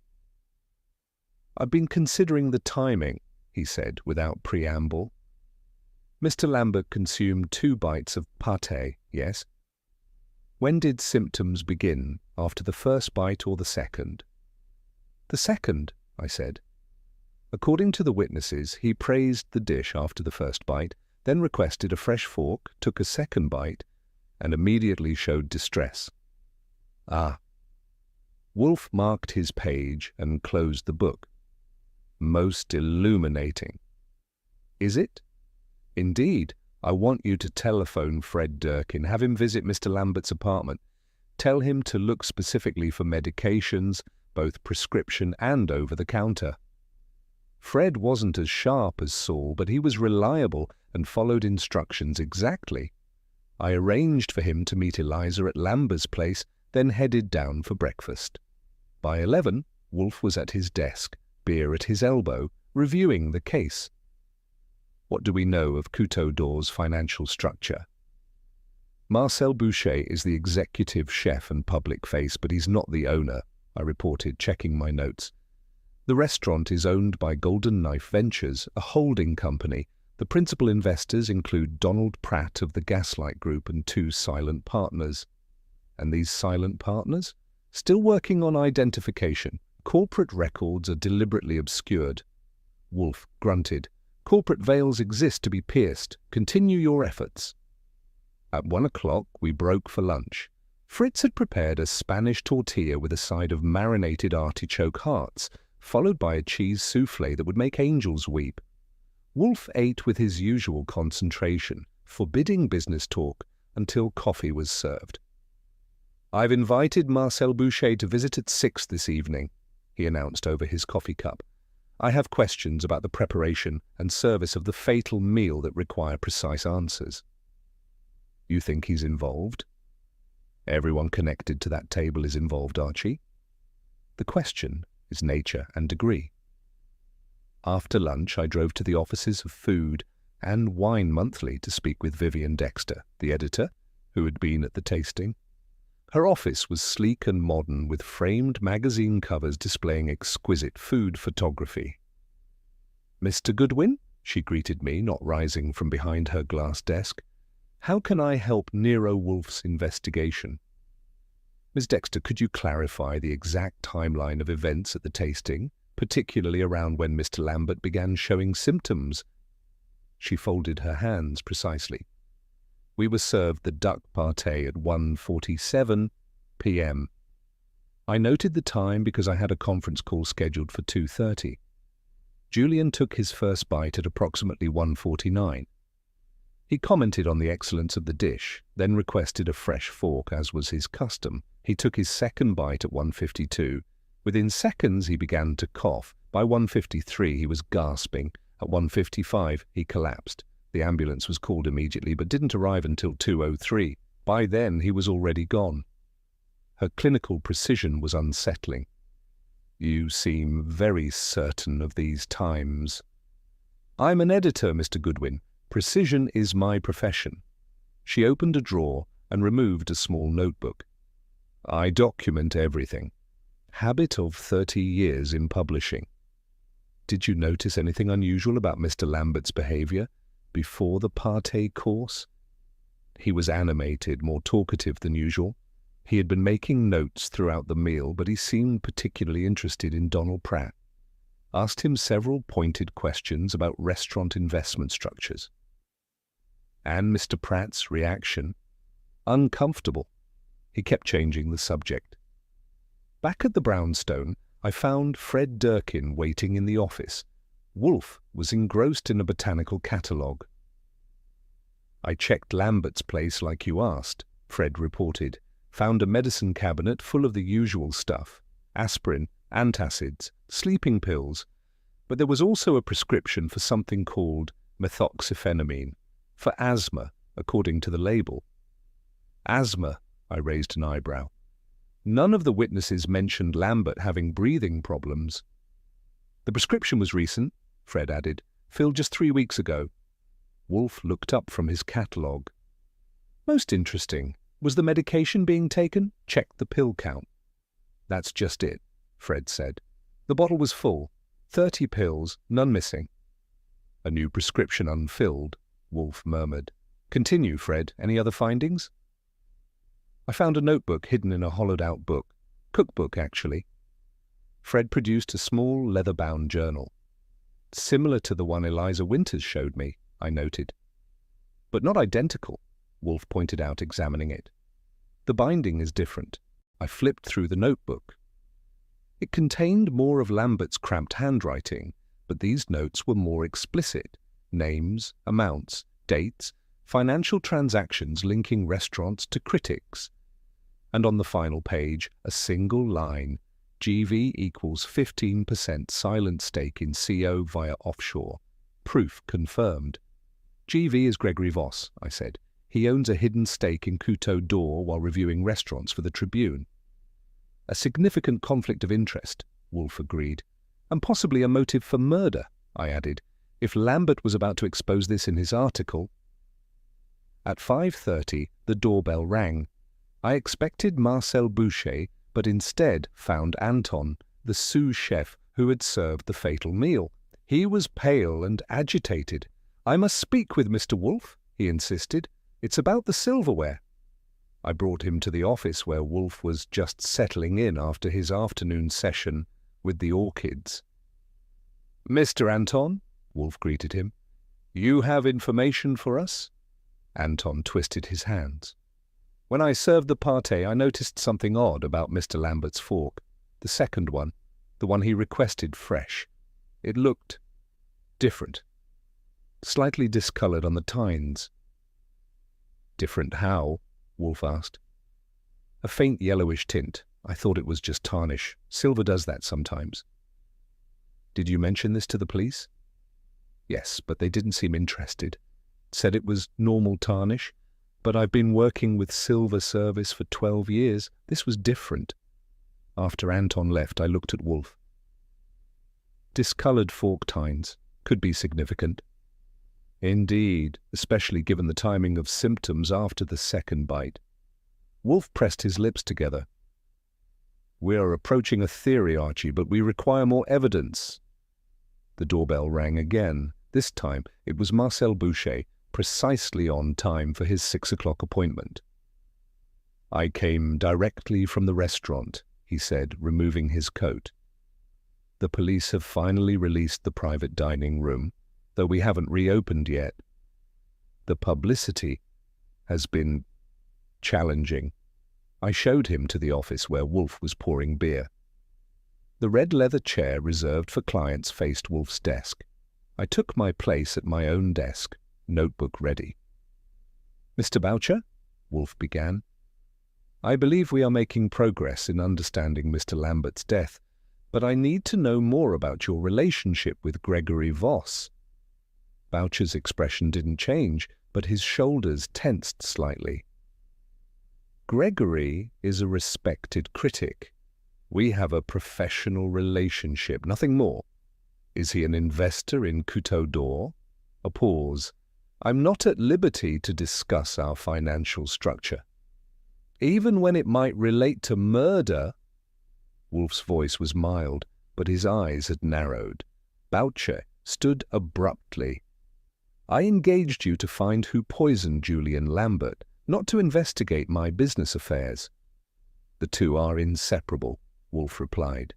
"I've been considering the timing," he said without preamble. "Mr. Lambert consumed 2 bites of pâté, yes? When did symptoms begin, after the first bite or the second?" "The second," I said. According to the witnesses, he praised the dish after the first bite, then requested a fresh fork, took a second bite, and immediately showed distress. "Ah." Wolfe marked his page and closed the book. "Most illuminating." "Is it?" "Indeed. I want you to telephone Fred Durkin, have him visit Mr. Lambert's apartment. Tell him to look specifically for medications, both prescription and over-the-counter." Fred wasn't as sharp as Saul, but he was reliable and followed instructions exactly. I arranged for him to meet Eliza at Lambert's place, then headed down for breakfast. By 11, Wolfe was at his desk, beer at his elbow, reviewing the case. "What do we know of Couteau d'Or's financial structure?" "Marcel Boucher is the executive chef and public face, but he's not the owner," I reported, checking my notes. "The restaurant is owned by Golden Knife Ventures, a holding company. The principal investors include Donald Pratt of the Gaslight Group and 2 silent partners." "And these silent partners?" "Still working on identification. Corporate records are deliberately obscured." Wolfe grunted. "Corporate veils exist to be pierced. Continue your efforts." At 1 o'clock, we broke for lunch. Fritz had prepared a Spanish tortilla with a side of marinated artichoke hearts, followed by a cheese soufflé that would make angels weep. Wolfe ate with his usual concentration, forbidding business talk until coffee was served. "I've invited Marcel Boucher to visit at 6 this evening," he announced over his coffee cup. "I have questions about the preparation and service of the fatal meal that require precise answers." "You think he's involved?" "Everyone connected to that table is involved, Archie. The question is nature and degree." After lunch, I drove to the offices of Food and Wine Monthly to speak with Vivian Dexter, the editor, who had been at the tasting. Her office was sleek and modern, with framed magazine covers displaying exquisite food photography. "Mr. Goodwin?" she greeted me, not rising from behind her glass desk. How can I help Nero Wolfe's investigation? Ms. Dexter, could you clarify the exact timeline of events at the tasting, particularly around when Mr. Lambert began showing symptoms? She folded her hands precisely. We were served the duck pâté at 1:47 p.m. I noted the time because I had a conference call scheduled for 2:30. Julian took his first bite at approximately 1:49. He commented on the excellence of the dish, then requested a fresh fork, as was his custom. He took his second bite at 1:52. Within seconds he began to cough. By 1:53 he was gasping. At 1:55 he collapsed. The ambulance was called immediately but didn't arrive until 2:03. By then he was already gone. Her clinical precision was unsettling. You seem very certain of these times. I'm an editor, Mr. Goodwin. Precision is my profession. She opened a drawer and removed a small notebook. I document everything. Habit of 30 years in publishing. Did you notice anything unusual about Mr. Lambert's behavior before the pâté course? He was animated, more talkative than usual. He had been making notes throughout the meal, but he seemed particularly interested in Donald Pratt. Asked him several pointed questions about restaurant investment structures. And Mr. Pratt's reaction? Uncomfortable. He kept changing the subject. Back at the brownstone, I found Fred Durkin waiting in the office. Wolfe was engrossed in a botanical catalogue. I checked Lambert's place like you asked, Fred reported. Found a medicine cabinet full of the usual stuff. Aspirin, antacids, sleeping pills. But there was also a prescription for something called methoxyphenamine, for asthma, according to the label. Asthma, I raised an eyebrow. None of the witnesses mentioned Lambert having breathing problems. The prescription was recent, Fred added, filled just 3 weeks ago. Wolfe looked up from his catalogue. Most interesting. Was the medication being taken? Check the pill count. That's just it, Fred said. The bottle was full. 30 pills, none missing. A new prescription unfilled, Wolfe murmured. Continue, Fred. Any other findings? I found a notebook hidden in a hollowed-out book. Cookbook, actually. Fred produced a small leather-bound journal. Similar to the one Eliza Winters showed me, I noted. But not identical, Wolfe pointed out, examining it. The binding is different. I flipped through the notebook. It contained more of Lambert's cramped handwriting, but these notes were more explicit. Names, amounts, dates, financial transactions linking restaurants to critics. And on the final page, a single line, GV equals 15% silent stake in CO via offshore. Proof confirmed. GV is Gregory Voss, I said. He owns a hidden stake in Couteau d'Or while reviewing restaurants for the Tribune. A significant conflict of interest, Wolfe agreed. And possibly a motive for murder, I added, if Lambert was about to expose this in his article. At 5:30, the doorbell rang. I expected Marcel Boucher, but instead found Anton, the sous chef who had served the fatal meal. He was pale and agitated. I must speak with Mr. Wolfe, he insisted. It's about the silverware. I brought him to the office where Wolfe was just settling in after his afternoon session with the orchids. Mr. Anton, Wolfe greeted him. You have information for us? Anton twisted his hands. When I served the pâté, I noticed something odd about Mr. Lambert's fork. The second one, the one he requested fresh. It looked different. Slightly discoloured on the tines. Different how? Wolfe asked. A faint yellowish tint. I thought it was just tarnish. Silver does that sometimes. Did you mention this to the police? Yes, but they didn't seem interested. Said it was normal tarnish. But I've been working with silver service for 12 years. This was different. After Anton left, I looked at Wolfe. Discoloured fork tines could be significant. Indeed, especially given the timing of symptoms after the second bite. Wolfe pressed his lips together. We are approaching a theory, Archie, but we require more evidence. The doorbell rang again. This time it was Marcel Boucher. precisely on time for his 6 o'clock appointment. "I came directly from the restaurant," he said, removing his coat. "The police have finally released the private dining room, though we haven't reopened yet. The publicity has been challenging." I showed him to the office where Wolfe was pouring beer. The red leather chair reserved for clients faced Wolfe's desk. I took my place at my own desk, notebook ready. "Mr. Boucher," Wolfe began, "I believe we are making progress in understanding Mr. Lambert's death, but I need to know more about your relationship with Gregory Voss." Boucher's expression didn't change, but his shoulders tensed slightly. "Gregory is a respected critic. We have a professional relationship, nothing more. Is he an investor in Couteau d'Or?" A pause. "I'm not at liberty to discuss our financial structure. Even when it might relate to murder—" Wolfe's voice was mild, but his eyes had narrowed. Boucher stood abruptly. "I engaged you to find who poisoned Julian Lambert, not to investigate my business affairs." "The two are inseparable," Wolfe replied.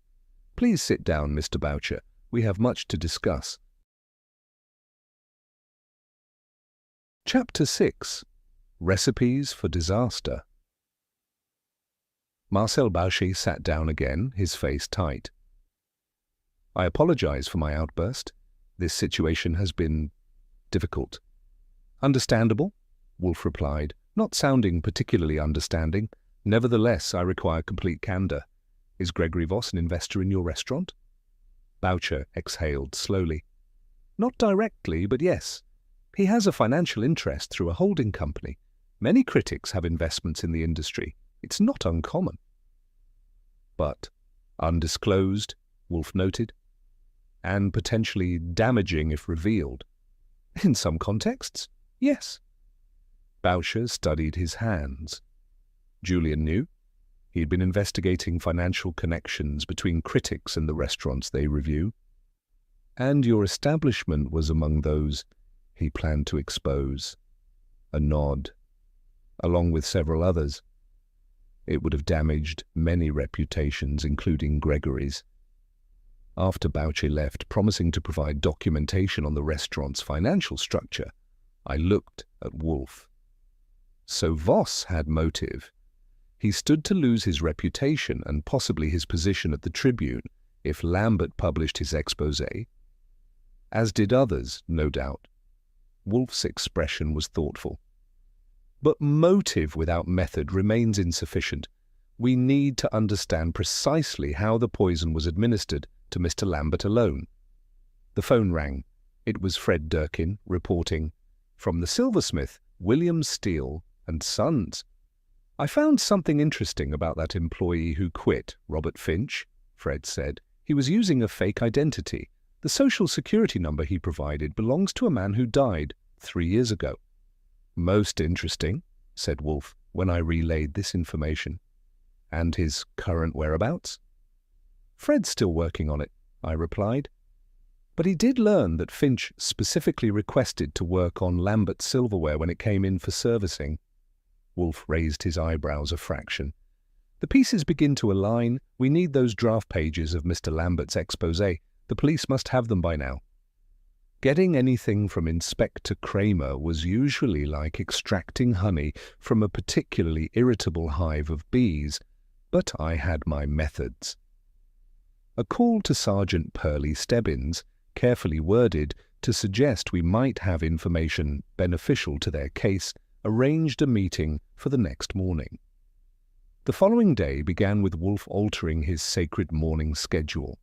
"Please sit down, Mr. Boucher. We have much to discuss." Chapter 6. Recipes for Disaster. Marcel Boucher sat down again, his face tight. "I apologize for my outburst. This situation has been difficult." "Understandable," Wolfe replied, not sounding particularly understanding. "Nevertheless, I require complete candor. Is Gregory Voss an investor in your restaurant?" Boucher exhaled slowly. "Not directly, but yes. He has a financial interest through a holding company. Many critics have investments in the industry. It's not uncommon." "But undisclosed," Wolfe noted, "and potentially damaging if revealed." "In some contexts, yes." Boucher studied his hands. Julian knew. He'd been investigating financial connections between critics and the restaurants they review. "And your establishment was among those he planned to expose." A nod. "Along with several others. It would have damaged many reputations, including Gregory's." After Boucher left, promising to provide documentation on the restaurant's financial structure, I looked at Wolfe. So Voss had motive. He stood to lose his reputation and possibly his position at the Tribune if Lambert published his exposé. As did others, no doubt. Wolfe's expression was thoughtful. "But motive without method remains insufficient. We need to understand precisely how the poison was administered to Mr. Lambert alone." The phone rang. It was Fred Durkin reporting, "From the silversmith, William Steele and Sons." "I found something interesting about that employee who quit, Robert Finch," Fred said. "He was using a fake identity. The social security number he provided belongs to a man who died 3 years ago." "Most interesting," said Wolfe when I relayed this information. "And his current whereabouts?" "Fred's still working on it," I replied. "But he did learn that Finch specifically requested to work on Lambert's silverware when it came in for servicing." Wolfe raised his eyebrows a fraction. "The pieces begin to align. We need those draft pages of Mr. Lambert's exposé. The police must have them by now." Getting anything from Inspector Kramer was usually like extracting honey from a particularly irritable hive of bees, but I had my methods. A call to Sergeant Pearlie Stebbins, carefully worded to suggest we might have information beneficial to their case, arranged a meeting for the next morning. The following day began with Wolfe altering his sacred morning schedule.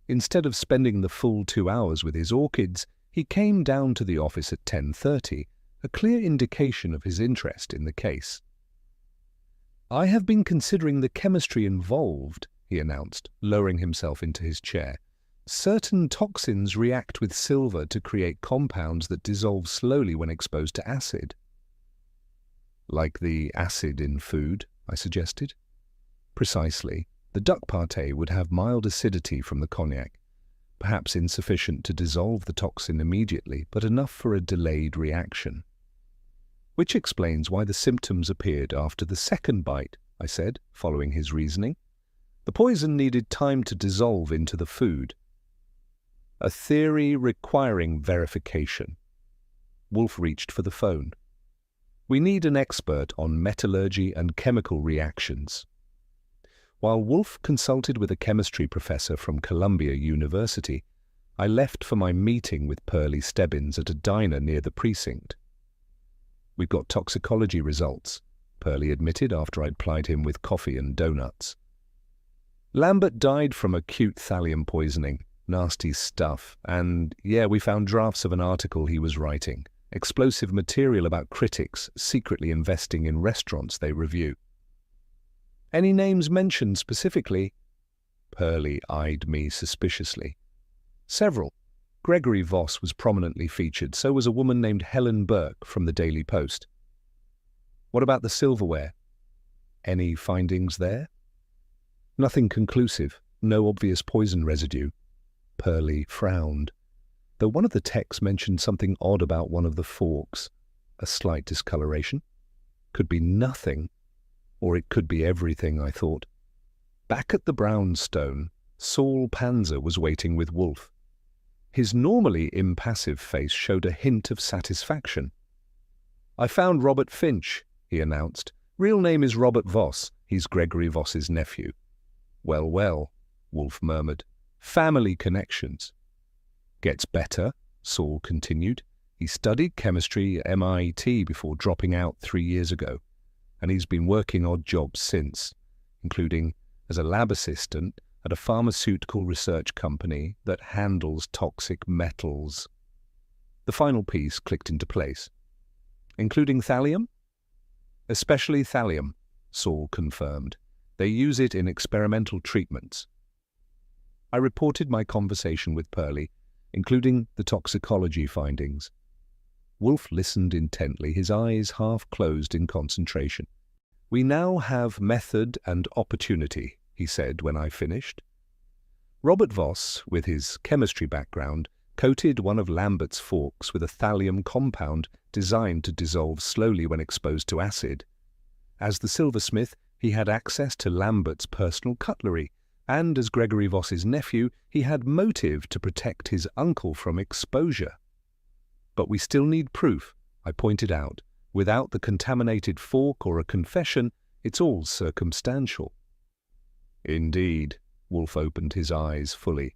Instead of spending the full 2 hours with his orchids, he came down to the office at 10:30, a clear indication of his interest in the case. "I have been considering the chemistry involved," he announced, lowering himself into his chair. "Certain toxins react with silver to create compounds that dissolve slowly when exposed to acid." "Like the acid in food," I suggested. "Precisely. The duck pâté would have mild acidity from the cognac. perhaps insufficient to dissolve the toxin immediately, but enough for a delayed reaction. Which explains why the symptoms appeared after the second bite, I said, following his reasoning. The poison needed time to dissolve into the food. A theory requiring verification. Wolfe reached for the phone. We need an expert on metallurgy and chemical reactions. While Wolfe consulted with a chemistry professor from Columbia University, I left for my meeting with Pearlie Stebbins at a diner near the precinct. "We've got toxicology results," Pearlie admitted after I'd plied him with coffee and donuts. "Lambert died from acute thallium poisoning. Nasty stuff. And, yeah, we found drafts of an article he was writing. Explosive material about critics secretly investing in restaurants they review." "Any names mentioned specifically?" Pearlie eyed me suspiciously. "Several. Gregory Voss was prominently featured, so was a woman named Helen Burke from the Daily Post." "What about the silverware? Any findings there?" "Nothing conclusive. No obvious poison residue." Pearlie frowned, though one of the texts mentioned something odd about one of the forks. A slight discoloration. Could be nothing, or it could be everything, I thought. Back at the brownstone, Saul Panzer was waiting with Wolfe. His normally impassive face showed a hint of satisfaction. "I found Robert Finch," he announced. "Real name is Robert Voss. He's Gregory Voss's nephew." "Well, well," Wolfe murmured. "Family connections." "Gets better," Saul continued. "He studied chemistry at MIT before dropping out 3 years ago, and he's been working odd jobs since, including as a lab assistant at a pharmaceutical research company that handles toxic metals." The final piece clicked into place. "Including thallium?" "Especially thallium," Saul confirmed. "They use it in experimental treatments." I reported my conversation with Pearlie, including the toxicology findings. Wolfe listened intently, his eyes half closed in concentration. "We now have method and opportunity," he said when I finished. Robert Voss, with his chemistry background, coated one of Lambert's forks with a thallium compound designed to dissolve slowly when exposed to acid. As the silversmith, he had access to Lambert's personal cutlery, and as Gregory Voss's nephew, he had motive to protect his uncle from exposure. "But we still need proof," I pointed out. "Without the contaminated fork or a confession, it's all circumstantial." "Indeed," Wolfe opened his eyes fully.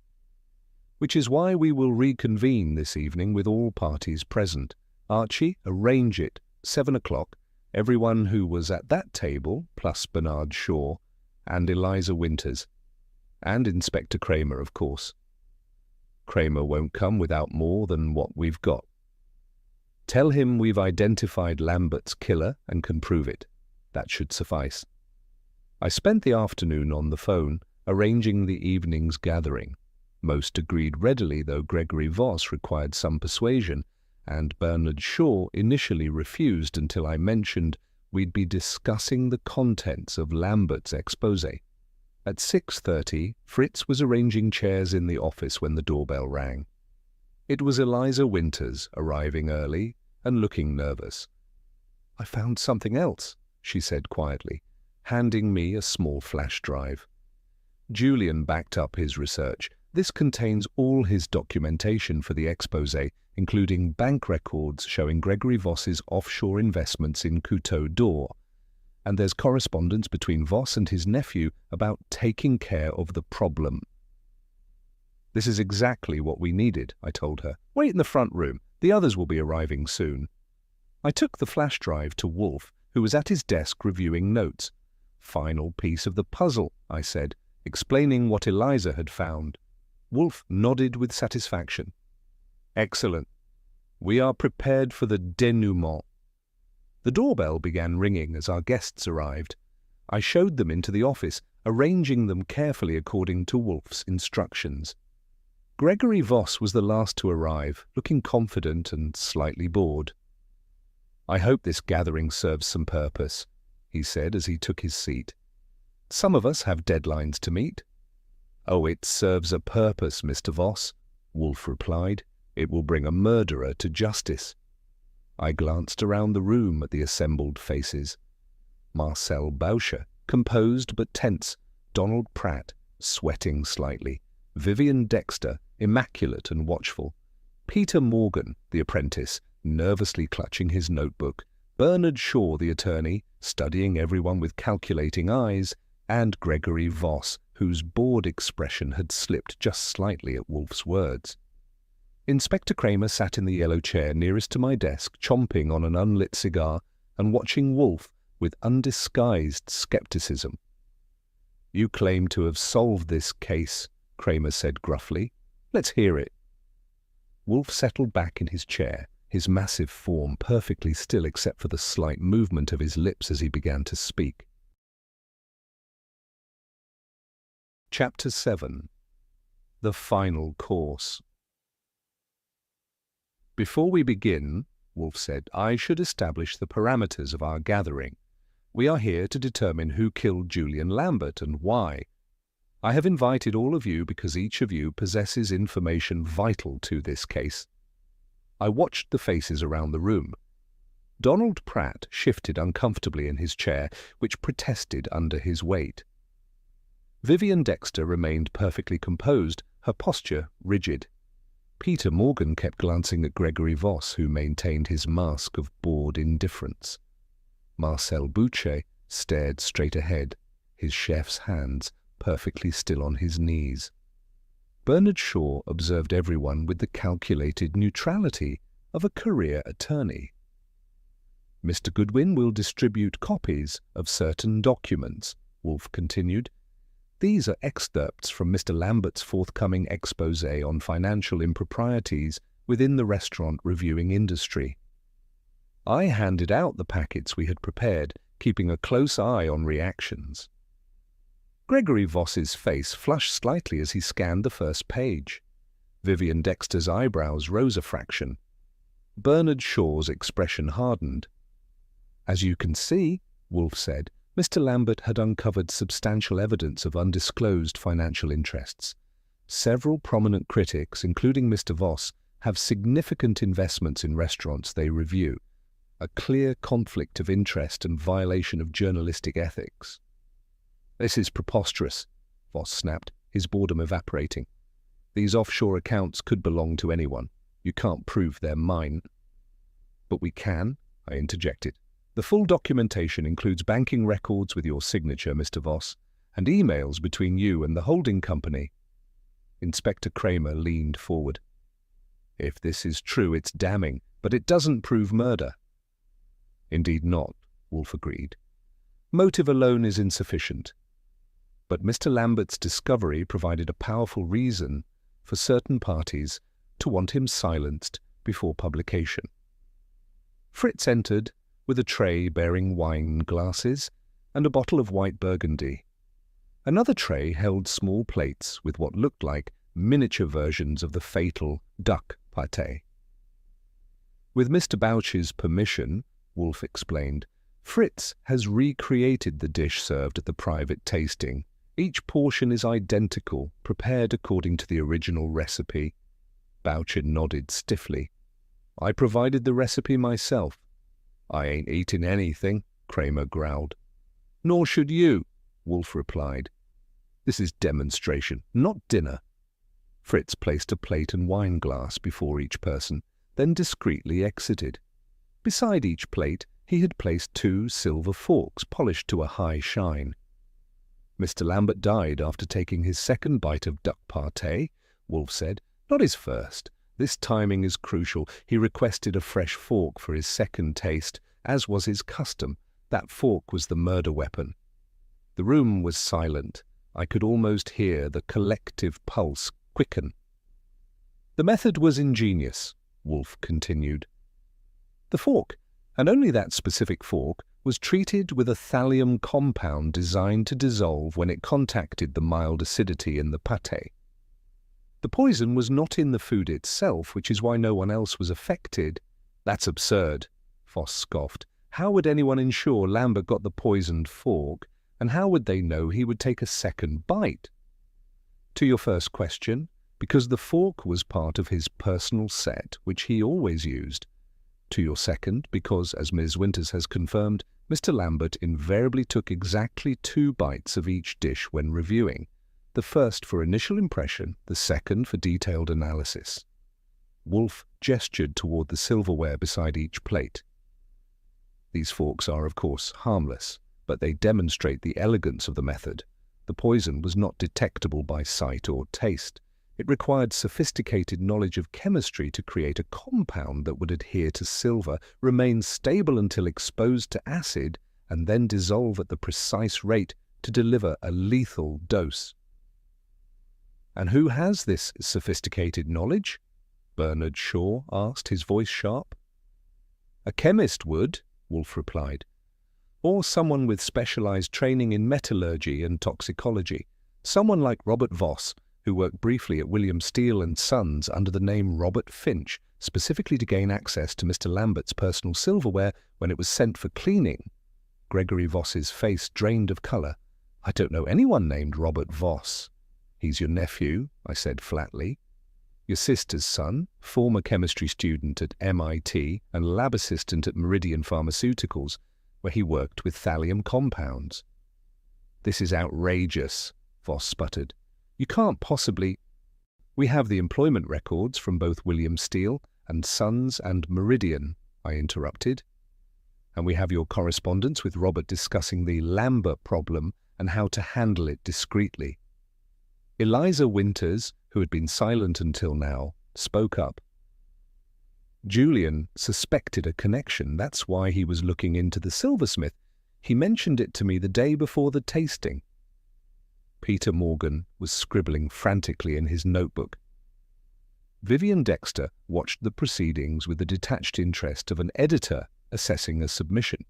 "Which is why we will reconvene this evening with all parties present. Archie, arrange it, 7 o'clock, everyone who was at that table, plus Bernard Shaw, and Eliza Winters. And Inspector Kramer, of course. Kramer won't come without more than what we've got. Tell him we've identified Lambert's killer and can prove it. That should suffice." I spent the afternoon on the phone, arranging the evening's gathering. Most agreed readily, though Gregory Voss required some persuasion, and Bernard Shaw initially refused until I mentioned we'd be discussing the contents of Lambert's exposé. At 6:30, Fritz was arranging chairs in the office when the doorbell rang. It was Eliza Winters, arriving early and looking nervous. "I found something else," she said quietly, handing me a small flash drive. Julian backed up his research. This contains all his documentation for the exposé, including bank records showing Gregory Voss's offshore investments in Couteau d'Or. And there's correspondence between Voss and his nephew about taking care of the problem. "This is exactly what we needed," I told her. "Wait in the front room. The others will be arriving soon." I took the flash drive to Wolfe, who was at his desk reviewing notes. "Final piece of the puzzle," I said, explaining what Eliza had found. Wolfe nodded with satisfaction. "Excellent. We are prepared for the denouement." The doorbell began ringing as our guests arrived. I showed them into the office, arranging them carefully according to Wolfe's instructions. Gregory Voss was the last to arrive, looking confident and slightly bored. "I hope this gathering serves some purpose," he said as he took his seat. "Some of us have deadlines to meet." "Oh, it serves a purpose, Mr. Voss," Wolfe replied. "It will bring a murderer to justice." I glanced around the room at the assembled faces. Marcel Boucher, composed but tense, Donald Pratt, sweating slightly, Vivian Dexter, immaculate and watchful, Peter Morgan, the apprentice, nervously clutching his notebook, Bernard Shaw, the attorney, studying everyone with calculating eyes, and Gregory Voss, whose bored expression had slipped just slightly at Wolfe's words. Inspector Kramer sat in the yellow chair nearest to my desk, chomping on an unlit cigar and watching Wolfe with undisguised skepticism. "You claim to have solved this case," Kramer said gruffly. "Let's hear it." Wolfe settled back in his chair, his massive form perfectly still except for the slight movement of his lips as he began to speak. Chapter 7. The Final Course. "Before we begin," Wolfe said, "I should establish the parameters of our gathering. We are here to determine who killed Julian Lambert and why. I have invited all of you because each of you possesses information vital to this case." I watched the faces around the room. Donald Pratt shifted uncomfortably in his chair, which protested under his weight. Vivian Dexter remained perfectly composed, her posture rigid. Peter Morgan kept glancing at Gregory Voss, who maintained his mask of bored indifference. Marcel Boucher stared straight ahead, his chef's hands perfectly still on his knees. Bernard Shaw observed everyone with the calculated neutrality of a career attorney. "Mr. Goodwin will distribute copies of certain documents," Wolfe continued. "These are excerpts from Mr. Lambert's forthcoming exposé on financial improprieties within the restaurant reviewing industry." I handed out the packets we had prepared, keeping a close eye on reactions. Gregory Voss's face flushed slightly as he scanned the first page. Vivian Dexter's eyebrows rose a fraction. Bernard Shaw's expression hardened. "As you can see," Wolfe said, "Mr. Lambert had uncovered substantial evidence of undisclosed financial interests. Several prominent critics, including Mr. Voss, have significant investments in restaurants they review. A clear conflict of interest and violation of journalistic ethics." "This is preposterous," Voss snapped, his boredom evaporating. "These offshore accounts could belong to anyone. You can't prove they're mine." "But we can," I interjected. "The full documentation includes banking records with your signature, Mr. Voss, and emails between you and the holding company." Inspector Kramer leaned forward. "If this is true, it's damning, but it doesn't prove murder." "Indeed not," Wolfe agreed. "Motive alone is insufficient. But Mr. Lambert's discovery provided a powerful reason for certain parties to want him silenced before publication." Fritz entered with a tray bearing wine glasses and a bottle of white Burgundy. Another tray held small plates with what looked like miniature versions of the fatal duck pâté. "With Mr. Boucher's permission," Wolfe explained, "Fritz has recreated the dish served at the private tasting. Each portion is identical, prepared according to the original recipe." Boucher nodded stiffly. "I provided the recipe myself." "I ain't eating anything," Kramer growled. "Nor should you," Wolfe replied. "This is demonstration, not dinner." Fritz placed a plate and wine glass before each person, then discreetly exited. Beside each plate, he had placed 2 silver forks polished to a high shine. "Mr. Lambert died after taking his second bite of duck pâté," Wolfe said. "Not his first. This timing is crucial. He requested a fresh fork for his second taste, as was his custom. That fork was the murder weapon." The room was silent. I could almost hear the collective pulse quicken. "The method was ingenious," Wolfe continued. "The fork, and only that specific fork, was treated with a thallium compound designed to dissolve when it contacted the mild acidity in the pâté. The poison was not in the food itself, which is why no one else was affected." "That's absurd," Voss scoffed. "How would anyone ensure Lambert got the poisoned fork, and how would they know he would take a second bite?" To your first question, because the fork was part of his personal set, which he always used. To your second, because, as Ms. Winters has confirmed, Mr. Lambert invariably took exactly 2 bites of each dish when reviewing, the first for initial impression, the second for detailed analysis. Wolfe gestured toward the silverware beside each plate. These forks are, of course, harmless, but they demonstrate the elegance of the method. The poison was not detectable by sight or taste. It required sophisticated knowledge of chemistry to create a compound that would adhere to silver, remain stable until exposed to acid, and then dissolve at the precise rate to deliver a lethal dose. And who has this sophisticated knowledge? Bernard Shaw asked, his voice sharp. A chemist would, Wolfe replied, or someone with specialized training in metallurgy and toxicology, someone like Robert Voss, who worked briefly at William Steele and Sons under the name Robert Finch, specifically to gain access to Mr. Lambert's personal silverware when it was sent for cleaning. Gregory Voss's face drained of color. I don't know anyone named Robert Voss. He's your nephew, I said flatly. Your sister's son, former chemistry student at MIT and lab assistant at Meridian Pharmaceuticals, where he worked with thallium compounds. This is outrageous, Voss sputtered. You can't possibly... We have the employment records from both William Steele and Sons and Meridian, I interrupted. And we have your correspondence with Robert discussing the Lambert problem and how to handle it discreetly. Eliza Winters, who had been silent until now, spoke up. Julian suspected a connection. That's why he was looking into the silversmith. He mentioned it to me the day before the tasting. Peter Morgan was scribbling frantically in his notebook. Vivian Dexter watched the proceedings with the detached interest of an editor assessing a submission.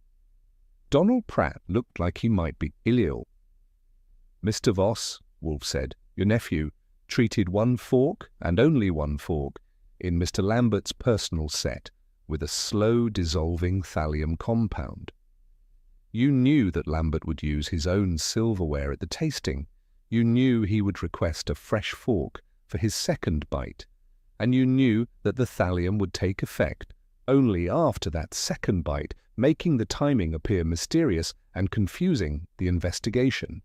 Donald Pratt looked like he might be ill. Mr. Voss, Wolfe said, your nephew, treated 1 fork, and only 1 fork, in Mr. Lambert's personal set with a slow-dissolving thallium compound. You knew that Lambert would use his own silverware at the tasting. You knew he would request a fresh fork for his second bite, and you knew that the thallium would take effect only after that second bite, making the timing appear mysterious and confusing the investigation.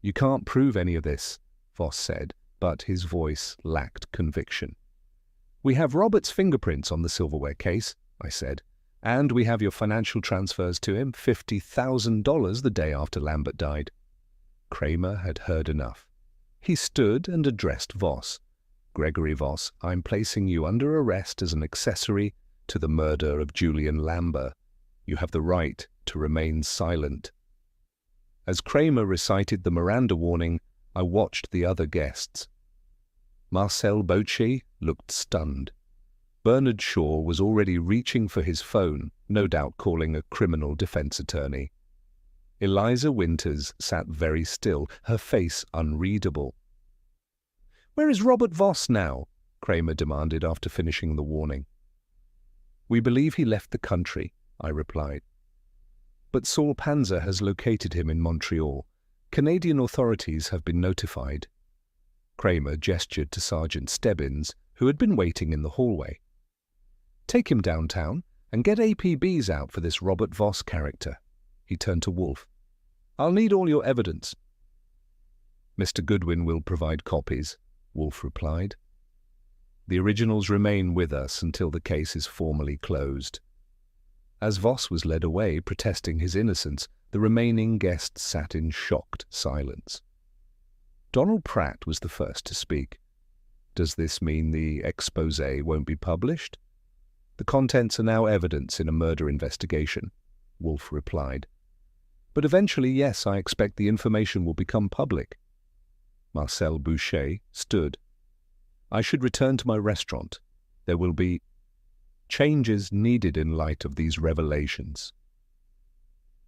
You can't prove any of this, Voss said, but his voice lacked conviction. We have Robert's fingerprints on the silverware case, I said, and we have your financial transfers to him, $50,000 the day after Lambert died. Kramer had heard enough. He stood and addressed Voss. Gregory Voss, I'm placing you under arrest as an accessory to the murder of Julian Lambert. You have the right to remain silent. As Kramer recited the Miranda warning, I watched the other guests. Marcel Bocci looked stunned. Bernard Shaw was already reaching for his phone, no doubt calling a criminal defense attorney. Eliza Winters sat very still, her face unreadable. Where is Robert Voss now? Kramer demanded after finishing the warning. We believe he left the country, I replied. But Saul Panzer has located him in Montreal. Canadian authorities have been notified. Kramer gestured to Sergeant Stebbins, who had been waiting in the hallway. Take him downtown and get APBs out for this Robert Voss character. He turned to Wolfe. I'll need all your evidence. Mr. Goodwin will provide copies, Wolfe replied. The originals remain with us until the case is formally closed. As Voss was led away, protesting his innocence, the remaining guests sat in shocked silence. Donald Pratt was the first to speak. Does this mean the exposé won't be published? The contents are now evidence in a murder investigation, Wolfe replied. But eventually, yes, I expect the information will become public. Marcel Boucher stood. I should return to my restaurant. There will be changes needed in light of these revelations.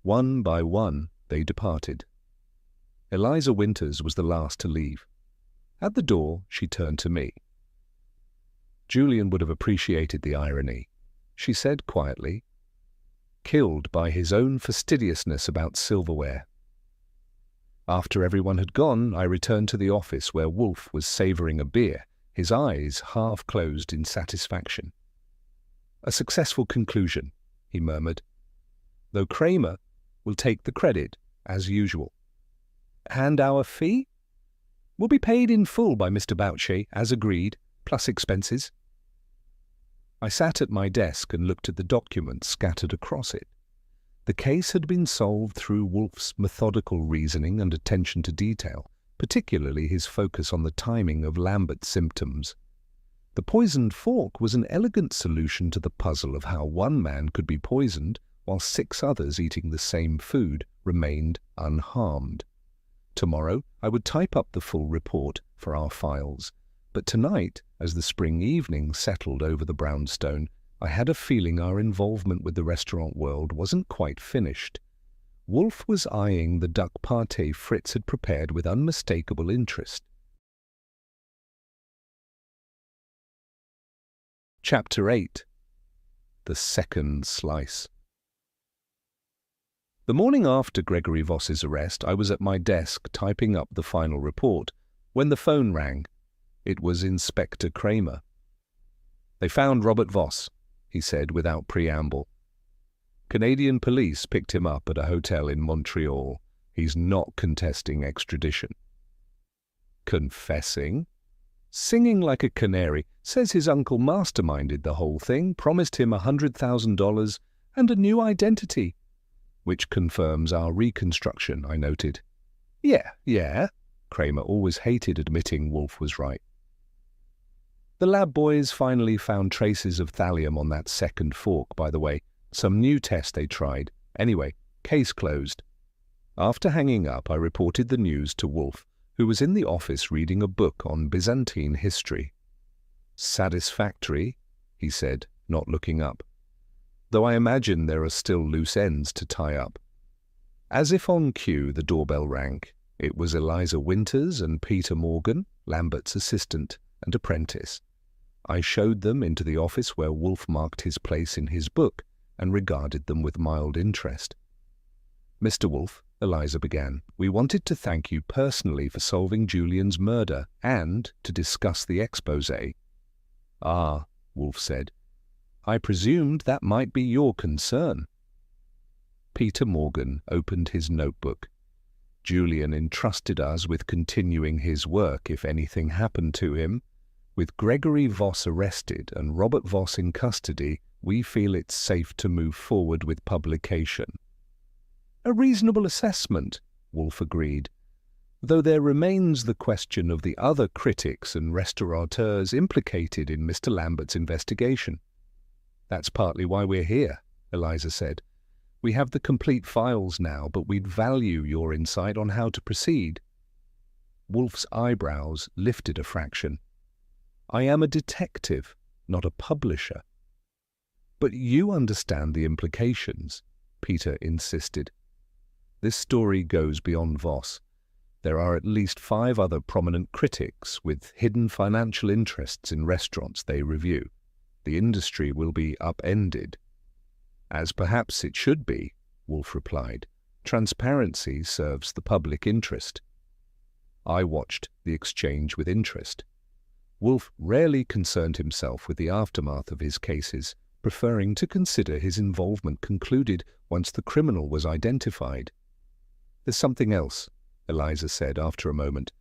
One by one, they departed. Eliza Winters was the last to leave. At the door, she turned to me. Julian would have appreciated the irony. She said quietly, killed by his own fastidiousness about silverware. After everyone had gone, I returned to the office where Wolfe was savouring a beer, his eyes half closed in satisfaction. "A successful conclusion," he murmured, "though Kramer will take the credit, as usual. And our fee? Will be paid in full by Mr. Boucher, as agreed, plus expenses." I sat at my desk and looked at the documents scattered across it. The case had been solved through Wolfe's methodical reasoning and attention to detail, particularly his focus on the timing of Lambert's symptoms. The poisoned fork was an elegant solution to the puzzle of how one man could be poisoned while 6 others eating the same food remained unharmed. Tomorrow I would type up the full report for our files, but tonight, as the spring evening settled over the brownstone, I had a feeling our involvement with the restaurant world wasn't quite finished. Wolfe was eyeing the duck pâté Fritz had prepared with unmistakable interest. Chapter 8. The Second Slice. The morning after Gregory Voss's arrest, I was at my desk typing up the final report when the phone rang. It was Inspector Kramer. "They found Robert Voss," he said without preamble. "Canadian police picked him up at a hotel in Montreal. He's not contesting extradition." "Confessing?" "Singing like a canary. Says his uncle masterminded the whole thing, promised him $100,000 and a new identity." "Which confirms our reconstruction," I noted. Yeah. Kramer always hated admitting Wolfe was right. "The lab boys finally found traces of thallium on that second fork, by the way. Some new test they tried. Anyway, case closed." After hanging up, I reported the news to Wolfe, who was in the office reading a book on Byzantine history. "Satisfactory," he said, not looking up. "Though I imagine there are still loose ends to tie up." As if on cue, the doorbell rang. It was Eliza Winters and Peter Morgan, Lambert's assistant and apprentice. I showed them into the office where Wolfe marked his place in his book and regarded them with mild interest. "Mr. Wolfe," Eliza began, "we wanted to thank you personally for solving Julian's murder and to discuss the exposé." "Ah," Wolfe said. "I presumed that might be your concern." Peter Morgan opened his notebook. "Julian entrusted us with continuing his work if anything happened to him. With Gregory Voss arrested and Robert Voss in custody, we feel it's safe to move forward with publication." "A reasonable assessment," Wolfe agreed, "though there remains the question of the other critics and restaurateurs implicated in Mr. Lambert's investigation." "That's partly why we're here," Eliza said. "We have the complete files now, but we'd value your insight on how to proceed." Wolfe's eyebrows lifted a fraction. "I am a detective, not a publisher." "But you understand the implications," Peter insisted. "This story goes beyond Voss. There are at least 5 other prominent critics with hidden financial interests in restaurants they review. The industry will be upended." "As perhaps it should be," Wolfe replied. "Transparency serves the public interest." I watched the exchange with interest. Wolfe rarely concerned himself with the aftermath of his cases, preferring to consider his involvement concluded once the criminal was identified. "There's something else," Eliza said after a moment.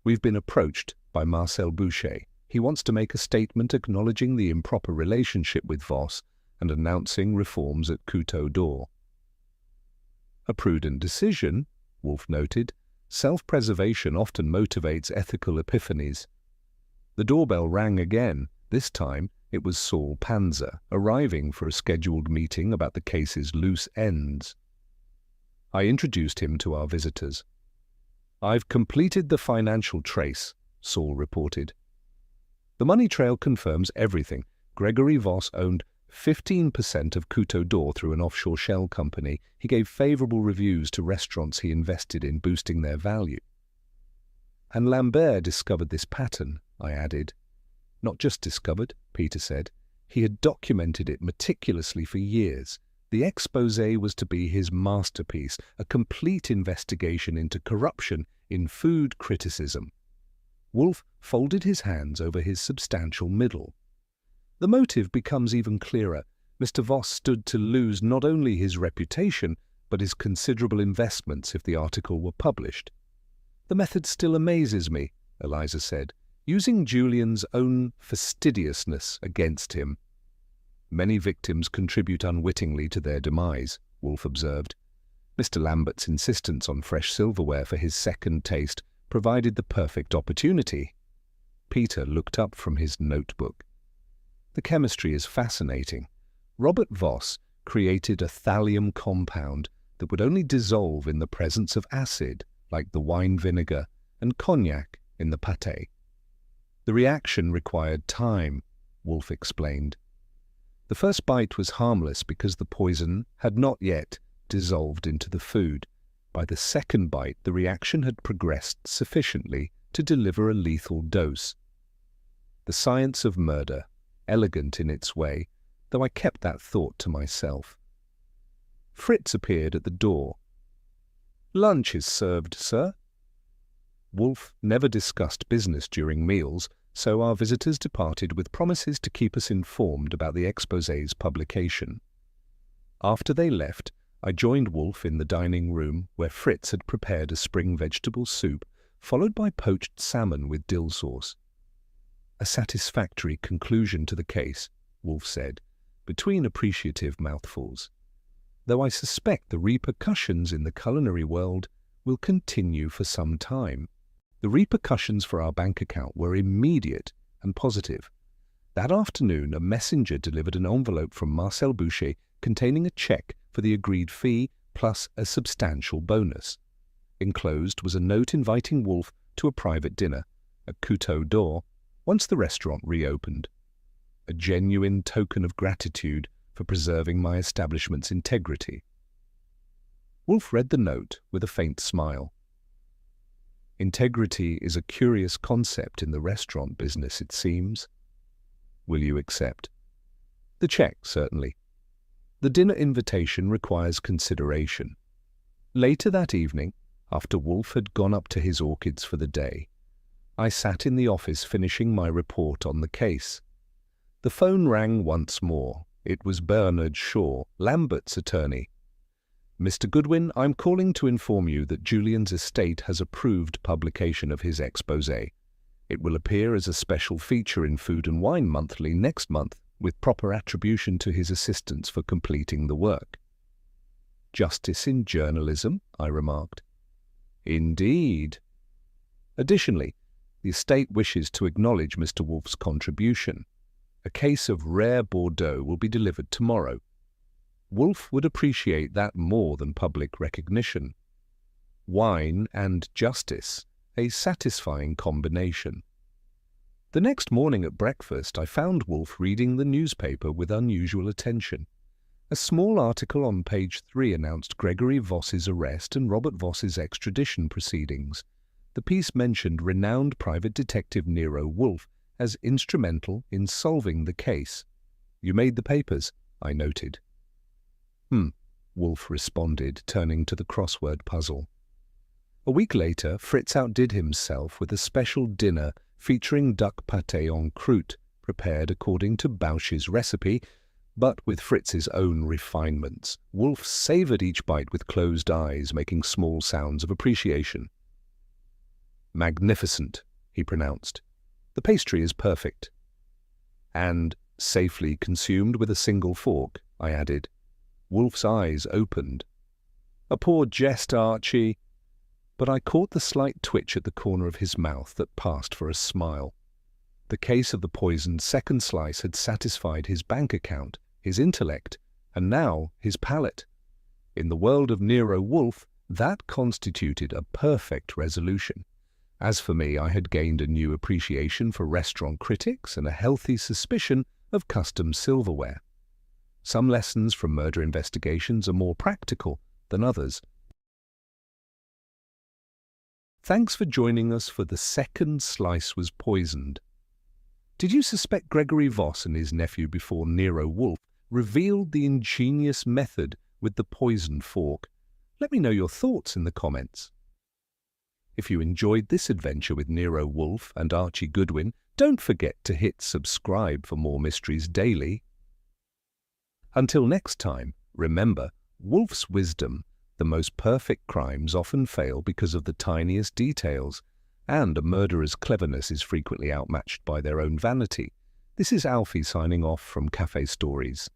"We've been approached by Marcel Boucher. He wants to make a statement acknowledging the improper relationship with Voss and announcing reforms at Couteau d'Or." "A prudent decision," Wolfe noted. "Self-preservation often motivates ethical epiphanies." The doorbell rang again. This time it was Saul Panzer, arriving for a scheduled meeting about the case's loose ends. I introduced him to our visitors. "I've completed the financial trace," Saul reported. "The money trail confirms everything. Gregory Voss owned 15% of Couteau d'Or through an offshore shell company. He gave favorable reviews to restaurants he invested in, boosting their value." "And Lambert discovered this pattern," I added. "Not just discovered," Peter said. "He had documented it meticulously for years. The exposé was to be his masterpiece, a complete investigation into corruption in food criticism. Wolfe folded his hands over his substantial middle. The motive becomes even clearer. Mr. Voss stood to lose not only his reputation, but his considerable investments if the article were published. "The method still amazes me," Eliza said, using Julian's own fastidiousness against him. "Many victims contribute unwittingly to their demise," Wolfe observed. Mr. Lambert's insistence on fresh silverware for his second taste provided the perfect opportunity. Peter looked up from his notebook. "The chemistry is fascinating. Robert Voss created a thallium compound that would only dissolve in the presence of acid, like the wine vinegar, and cognac in the pâté. The reaction required time," Wolfe explained. "The first bite was harmless because the poison had not yet dissolved into the food. By the second bite, the reaction had progressed sufficiently to deliver a lethal dose. The science of murder, elegant in its way, though I kept that thought to myself." Fritz appeared at the door. "Lunch is served, sir." Wolfe never discussed business during meals, so our visitors departed with promises to keep us informed about the exposé's publication. After they left, I joined Wolfe in the dining room where Fritz had prepared a spring vegetable soup, followed by poached salmon with dill sauce. "A satisfactory conclusion to the case," Wolfe said, between appreciative mouthfuls, "though I suspect the repercussions in the culinary world will continue for some time." The repercussions for our bank account were immediate and positive. That afternoon, a messenger delivered an envelope from Marcel Boucher containing a cheque for the agreed fee plus a substantial bonus. Enclosed was a note inviting Wolfe to a private dinner, a couteau d'or, once the restaurant reopened. A genuine token of gratitude for preserving my establishment's integrity. Wolfe read the note with a faint smile. "Integrity is a curious concept in the restaurant business, it seems. Will you accept?" "The cheque, certainly." The dinner invitation requires consideration. Later that evening, after Wolfe had gone up to his orchids for the day, I sat in the office finishing my report on the case. The phone rang once more. It was Bernard Shaw, Lambert's attorney. "Mr. Goodwin, I'm calling to inform you that Julian's estate has approved publication of his exposé. It will appear as a special feature in Food and Wine Monthly next month, with proper attribution to his assistants for completing the work." "Justice in journalism," I remarked. "Indeed." "Additionally, the estate wishes to acknowledge Mr. Wolfe's contribution. A case of rare Bordeaux will be delivered tomorrow. Wolfe would appreciate that more than public recognition. Wine and justice, a satisfying combination." The next morning at breakfast, I found Wolfe reading the newspaper with unusual attention. A small article on page 3 announced Gregory Voss's arrest and Robert Voss's extradition proceedings. The piece mentioned renowned private detective Nero Wolfe as instrumental in solving the case. "You made the papers," I noted. Wolfe responded, turning to the crossword puzzle. A week later, Fritz outdid himself with a special dinner featuring duck pâté en croûte, prepared according to Bausch's recipe, but with Fritz's own refinements. Wolfe savoured each bite with closed eyes, making small sounds of appreciation. "Magnificent," he pronounced. "The pastry is perfect." "And safely consumed with a single fork," I added. Wolfe's eyes opened. "A poor jest, Archie." But I caught the slight twitch at the corner of his mouth that passed for a smile. The case of the poisoned second slice had satisfied his bank account, his intellect, and now his palate. In the world of Nero Wolfe, that constituted a perfect resolution. As for me, I had gained a new appreciation for restaurant critics and a healthy suspicion of custom silverware. Some lessons from murder investigations are more practical than others. Thanks for joining us for The Second Slice Was Poisoned. Did you suspect Gregory Voss and his nephew before Nero Wolfe revealed the ingenious method with the poison fork? Let me know your thoughts in the comments. If you enjoyed this adventure with Nero Wolfe and Archie Goodwin, don't forget to hit subscribe for more mysteries daily. Until next time, remember, Wolfe's wisdom: the most perfect crimes often fail because of the tiniest details, and a murderer's cleverness is frequently outmatched by their own vanity. This is Alfie signing off from Café Stories.